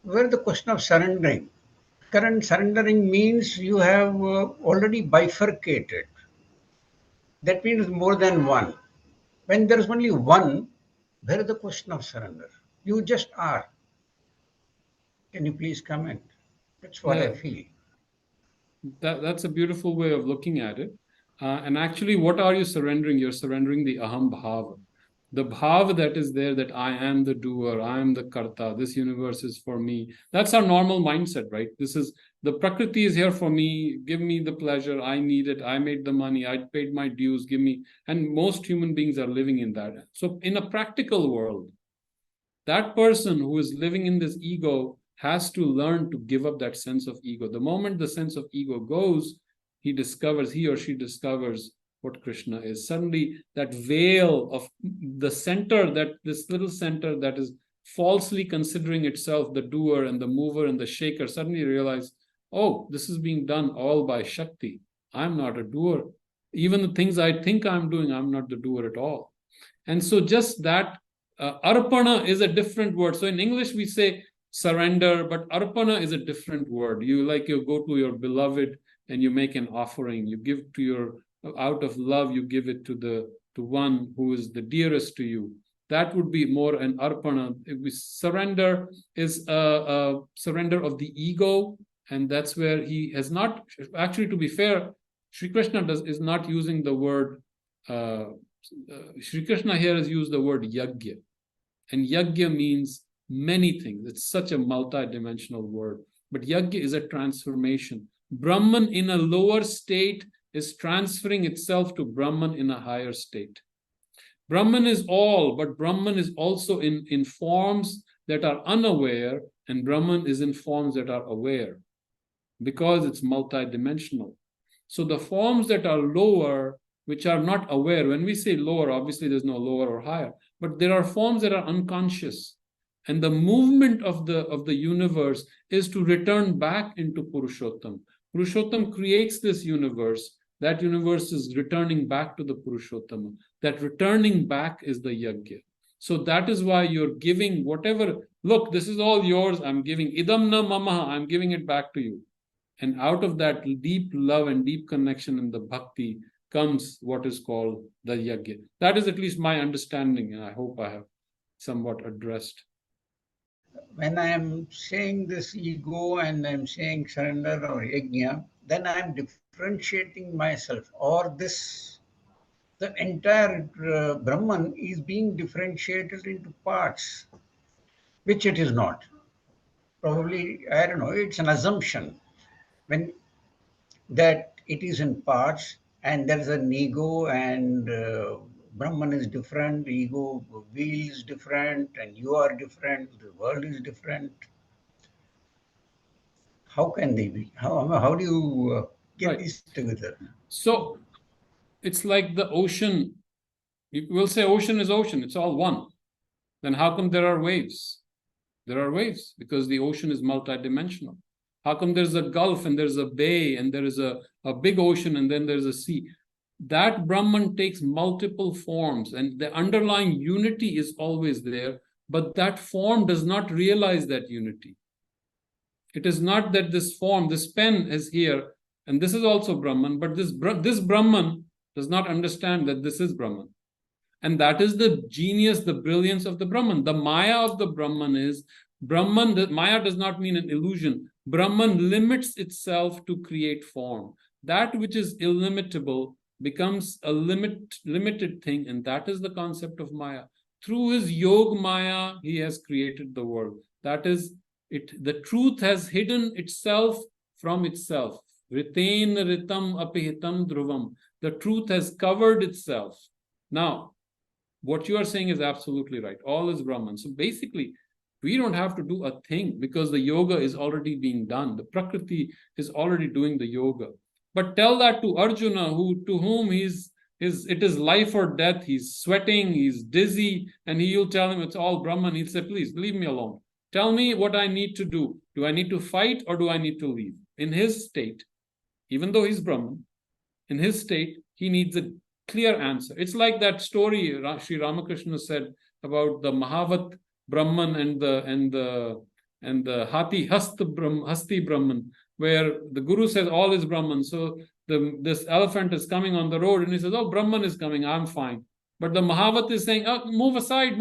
where the question of surrendering? Surrendering means you have already bifurcated. That means more than one. When there is only one, where is the question of surrender? You just are. Can you please comment? That's what I feel. That's a beautiful way of looking at it. And actually, what are you surrendering? You're surrendering the aham bhava. The bhav that is there, that I am the doer, I am the karta, this universe is for me. That's our normal mindset, right? This is, the prakriti is here for me, give me the pleasure, I need it, I made the money, I paid my dues, give me. And most human beings are living in that. So in a practical world, that person who is living in this ego has to learn to give up that sense of ego. The moment the sense of ego goes, he or she discovers what Krishna is. Suddenly, that veil of the center, that this little center that is falsely considering itself the doer and the mover and the shaker, suddenly realize, oh, this is being done all by Shakti. I'm not a doer. Even the things I think I'm doing, I'm not the doer at all. And so just that, arpana is a different word. So in English, we say surrender, but arpana is a different word. You go to your beloved and you make an offering. You give to your, out of love, you give it to one who is the dearest to you. That would be more an arpana. Surrender is a surrender of the ego, and that's where he has not, actually, to be fair, Sri Krishna is not using the word, Sri Krishna here has used the word yagya. And yagya means many things. It's such a multi-dimensional word. But yagya is a transformation. Brahman in a lower state is transferring itself to Brahman in a higher state. Brahman is all, but Brahman is also in forms that are unaware, and Brahman is in forms that are aware, because it's multi-dimensional. So the forms that are lower, which are not aware, when we say lower, obviously there's no lower or higher, but there are forms that are unconscious. And the movement of the universe is to return back into Purushottam. Purushottam creates this universe. That universe is returning back to the Purushottama. That returning back is the yagya. So that is why you're giving whatever, look, this is all yours, I'm giving, idam na mamaha, I'm giving it back to you. And out of that deep love and deep connection in the bhakti comes what is called the yagya. That is at least my understanding, and I hope I have somewhat addressed. When I am saying this ego and I'm saying surrender or yajna, then I'm differentiating myself, or this, the entire Brahman is being differentiated into parts, which it is not. Probably, I don't know, it's an assumption when that it is in parts, and there is an ego, and Brahman is different, ego wheel is different, and you are different, the world is different. How can they be? How do you get Right. this together? So it's like the ocean. You will say ocean is ocean, it's all one. Then how come there are waves? There are waves because the ocean is multidimensional. How come there's a gulf and there's a bay and there is a big ocean and then there's a sea? That Brahman takes multiple forms, and the underlying unity is always there, but that form does not realize that unity. It is not that this form, this pen is here, and this is also Brahman, but this Brahman does not understand that this is Brahman. And that is the genius, the brilliance of the Brahman. The Maya of the Brahman is, Maya does not mean an illusion. Brahman limits itself to create form. That which is illimitable becomes a limited thing, and that is the concept of Maya. Through his Yog Maya, he has created the world. That is it. The truth has hidden itself from itself. Ritain ritam apihitam dhruvam. The truth has covered itself. Now, what you are saying is absolutely right. All is Brahman. So basically, we don't have to do a thing because the yoga is already being done. The Prakriti is already doing the yoga. But tell that to Arjuna, to whom it is life or death. He's sweating, he's dizzy, and you'll tell him it's all Brahman. He'll say, please, leave me alone. Tell me what I need to do. Do I need to fight or do I need to leave? In his state, even though he's Brahman, in his state, he needs a clear answer. It's like that story Sri Ramakrishna said about the Mahavat Brahman and the Hasti Brahman, where the Guru says all is Brahman. So this elephant is coming on the road and he says, oh, Brahman is coming, I'm fine. But the Mahavat is saying, oh, move aside.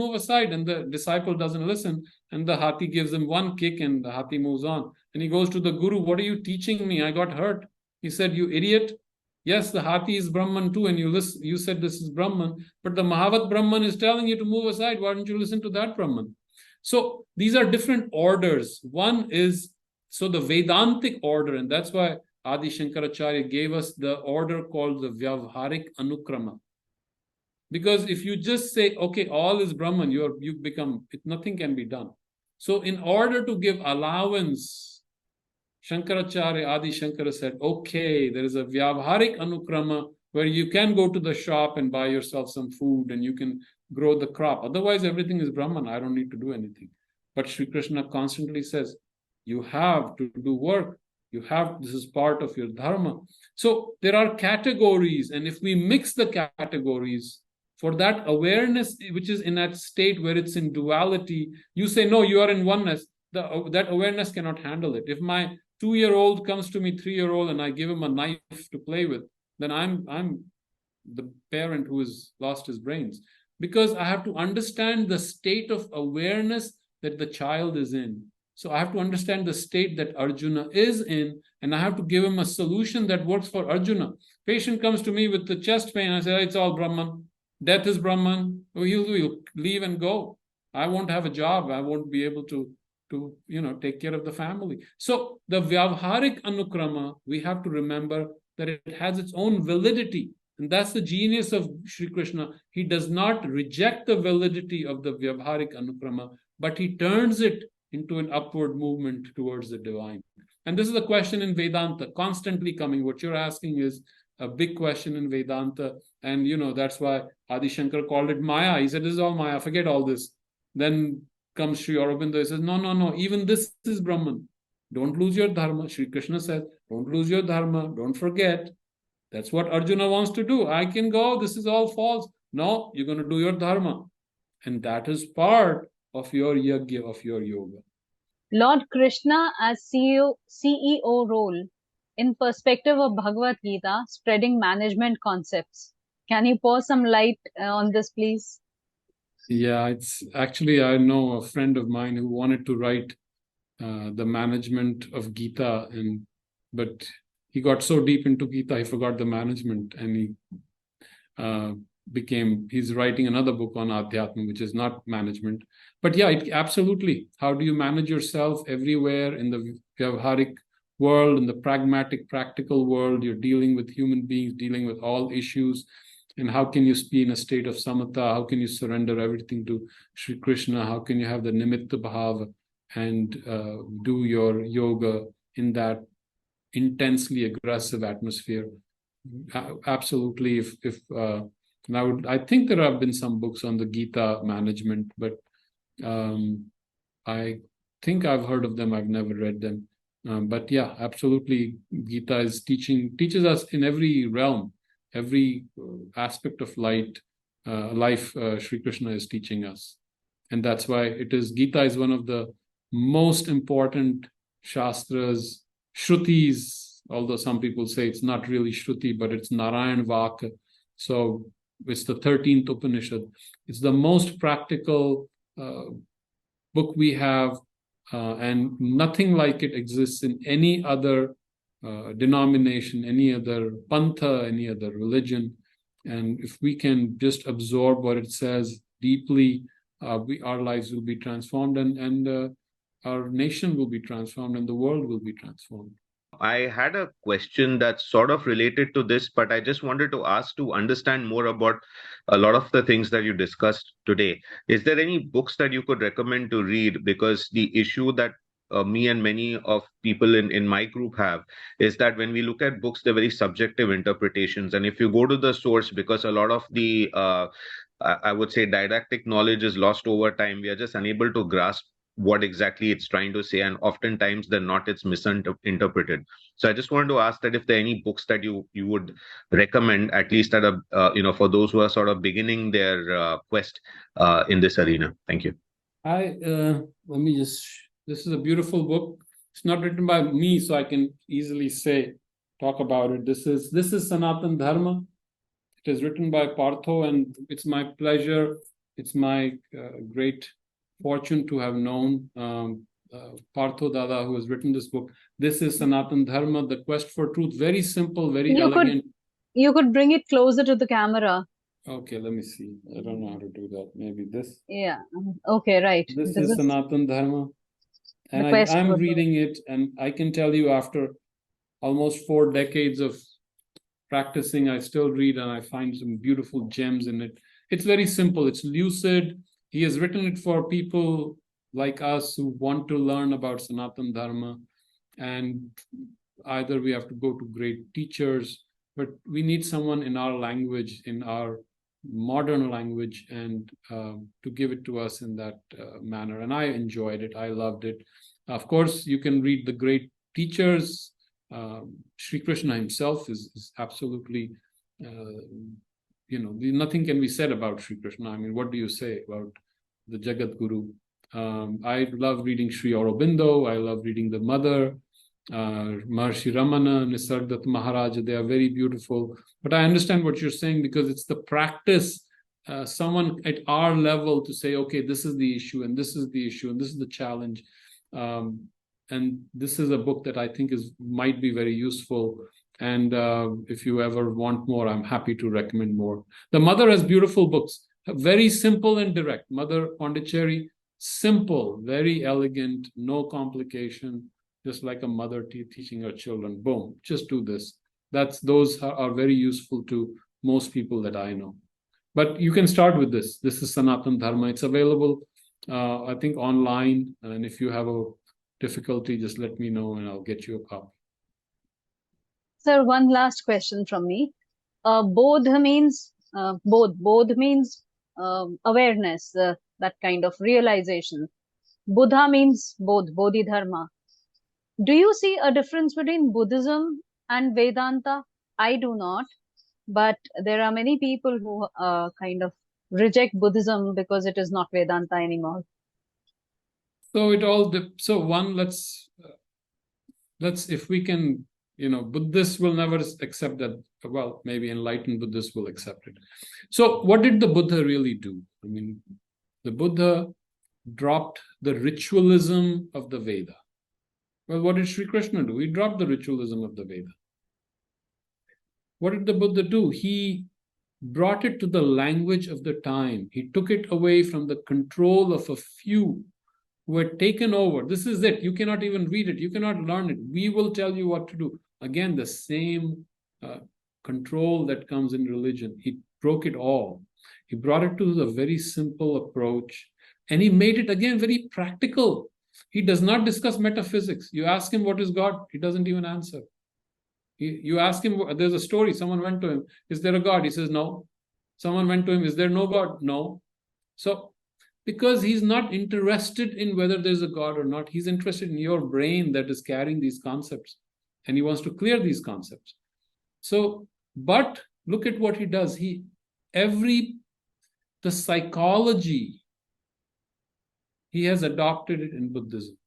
And the disciple doesn't listen. And the Hathi gives him one kick and the Hathi moves on. And he goes to the Guru, what are you teaching me? I got hurt. He said, you idiot. Yes, the Hathi is Brahman too, and you said this is Brahman, but the Mahavat Brahman is telling you to move aside. Why don't you listen to that Brahman? So these are different orders. One is, so the Vedantic order, and that's why Adi Shankaracharya gave us the order called the Vyavharik Anukrama. Because if you just say, okay, all is Brahman, you become, nothing can be done. So in order to give allowance, Shankaracharya, Adi Shankara said, okay, there is a Vyavharik Anukrama where you can go to the shop and buy yourself some food and you can grow the crop. Otherwise, everything is Brahman. I don't need to do anything. But Sri Krishna constantly says, you have to do work. This is part of your dharma. So there are categories, and if we mix the categories, for that awareness, which is in that state where it's in duality, you say, no, you are in oneness. That awareness cannot handle it. If my 2-year-old comes to me, 3-year-old, and I give him a knife to play with, then I'm the parent who has lost his brains. Because I have to understand the state of awareness that the child is in. So I have to understand the state that Arjuna is in, and I have to give him a solution that works for Arjuna. Patient comes to me with the chest pain, I say, oh, it's all Brahman. Death is Brahman. Oh, he'll leave and go. I won't have a job. I won't be able to take care of the family. So the Vyavharik Anukrama, we have to remember that it has its own validity. And that's the genius of Sri Krishna. He does not reject the validity of the Vyavharik Anukrama, but he turns it into an upward movement towards the divine. And this is a question in Vedanta, constantly coming. What you're asking is a big question in Vedanta. And, that's why Adi Shankar called it Maya. He said, this is all Maya, forget all this. Then comes Sri Aurobindo, he says, no, even this is Brahman. Don't lose your dharma. Sri Krishna said, don't lose your dharma, don't forget. That's what Arjuna wants to do. I can go, this is all false. No, you're going to do your dharma. And that is part of your yajna, of your yoga. Lord Krishna as CEO role in perspective of Bhagavad Gita, spreading management concepts. Can you pour some light on this, please? Yeah, it's actually, I know a friend of mine who wanted to write the management of Gita, but he got so deep into Gita, he forgot the management, and he's writing another book on Adhyatma, which is not management. But yeah, absolutely. How do you manage yourself everywhere in the Vyavharik world, in the pragmatic, practical world? You're dealing with human beings, dealing with all issues. And how can you be in a state of samatha? How can you surrender everything to Sri Krishna? How can you have the nimitta bhava and do your yoga in that intensely aggressive atmosphere? Absolutely. I think there have been some books on the Gita management, but I think I've heard of them. I've never read them. But yeah, absolutely. Gita is teaches us in every realm, every aspect of life, Sri Krishna is teaching us. And that's why Gita is one of the most important shastras, shrutis, although some people say it's not really shruti, but it's Narayan Vaka. So it's the 13th Upanishad. It's the most practical book we have, and nothing like it exists in any other denomination, any other pantha, any other religion. And if we can just absorb what it says deeply, our lives will be transformed, and our nation will be transformed, and the world will be transformed. I had a question that's sort of related to this, but I just wanted to ask to understand more about a lot of the things that you discussed today. Is there any books that you could recommend to read? Because the issue that me and many of people in my group have is that when we look at books, they're very subjective interpretations. And if you go to the source, because a lot of the, I would say, didactic knowledge is lost over time, we are just unable to grasp what exactly it's trying to say, and oftentimes it's misinterpreted. So I just wanted to ask that if there are any books that you would recommend, at least at for those who are sort of beginning their quest in this arena. Thank you. This is a beautiful book. It's not written by me, so I can easily talk about it. This is Sanatan Dharma. It is written by Partho, and it's my pleasure. It's my great fortune to have known Partho Dada, who has written this book. This is Sanatan Dharma, The Quest for Truth. Very simple, very elegant. You could bring it closer to the camera. Okay, let me see. I don't know how to do that. Maybe this. Yeah. Okay, right. This is Sanatan Dharma. the And quest I'm for- reading it, and I can tell you after almost 4 decades of practicing, I still read and I find some beautiful gems in it. It's very simple, it's lucid. He has written it for people like us who want to learn about Sanatan Dharma. And either we have to go to great teachers, but we need someone in our language, in our modern language, and to give it to us in that manner. And I enjoyed it, I loved it. Of course, you can read the great teachers. Sri Krishna himself is absolutely, nothing can be said about Sri Krishna. I mean, what do you say about the Jagat Guru? I love reading Sri Aurobindo. I love reading the Mother, Maharshi Ramana, Nisargadatta Maharaj. They are very beautiful. But I understand what you're saying, because it's the practice. Someone at our level to say, okay, this is the issue, and this is the issue, and this is the challenge. And this is a book that I think might be very useful. And if you ever want more, I'm happy to recommend more. The Mother has beautiful books, very simple and direct. Mother Pondicherry, simple, very elegant, no complication, just like a mother teaching her children. Boom, just do this. Those are very useful to most people that I know. But you can start with this. This is Sanatan Dharma. It's available, I think, online. And if you have a difficulty, just let me know and I'll get you a copy. Sir, one last question from me. Bodh means Bodh means awareness, that kind of realization. Buddha means Bodhidharma. Do you see a difference between Buddhism and Vedanta? I do not, but there are many people who kind of reject Buddhism because it is not Vedanta anymore. So let's if we can, Buddhists will never accept that. Well, maybe enlightened Buddhists will accept it. So what did the Buddha really do? I mean, the Buddha dropped the ritualism of the Veda. Well, what did Sri Krishna do? He dropped the ritualism of the Veda. What did the Buddha do? He brought it to the language of the time. He took it away from the control of a few who had taken over. This is it. You cannot even read it. You cannot learn it. We will tell you what to do. Again, the same control that comes in religion. He broke it all. He brought it to the very simple approach, and he made it, again, very practical. He does not discuss metaphysics. You ask him what is God, he doesn't even answer. You ask him, there's a story, someone went to him, is there a God? He says, no. Someone went to him, is there no God? No. So, because he's not interested in whether there's a God or not, he's interested in your brain that is carrying these concepts, and he wants to clear these concepts. So, but look at what he does. The psychology, he has adopted it in Buddhism.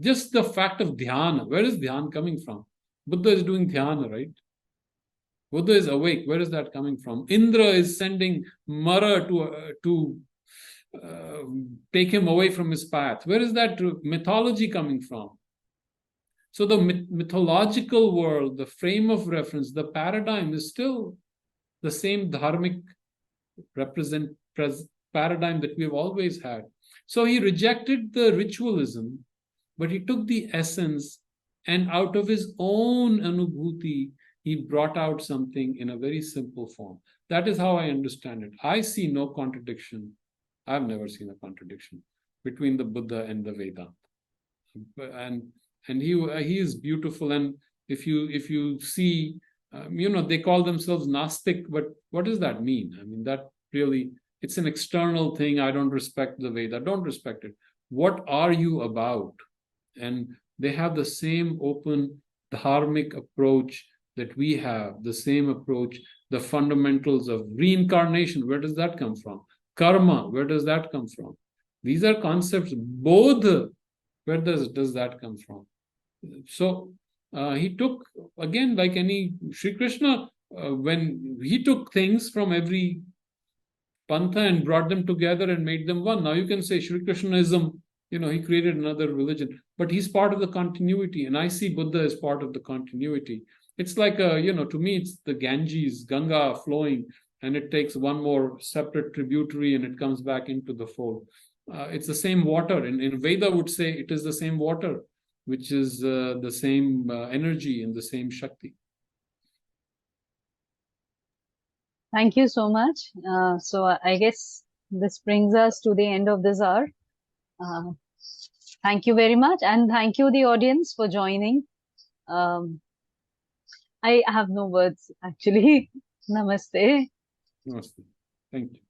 Just the fact of dhyana. Where is dhyana coming from? Buddha is doing dhyana, right? Buddha is awake. Where is that coming from? Indra is sending Mara to take him away from his path. Where is that mythology coming from? So the mythological world, the frame of reference, the paradigm is still the same dharmic paradigm that we've always had. So he rejected the ritualism, but he took the essence, and out of his own anubhuti, he brought out something in a very simple form. That is how I understand it. I see no contradiction. I've never seen a contradiction between the Buddha and the Vedanta. And he is beautiful. And if you see, they call themselves Gnostic, but what does that mean? I mean, that really, it's an external thing. I don't respect the Veda. Don't respect it. What are you about? And they have the same open dharmic approach that we have, the same approach, the fundamentals of reincarnation. Where does that come from? Karma, where does that come from? These are concepts. Bodh, where does that come from? So he took, again, like any Sri Krishna, when he took things from every pantha and brought them together and made them one. Now you can say Sri Krishnaism, he created another religion, but he's part of the continuity, and I see Buddha as part of the continuity. It's like to me, it's the Ganges, Ganga flowing, and it takes one more separate tributary and it comes back into the fold. It's the same water. In Veda would say it is the same water, which is the same energy and the same Shakti. Thank you so much. So I guess this brings us to the end of this hour. Thank you very much, and thank you the audience for joining. I have no words actually. Namaste. Namaste. Thank you.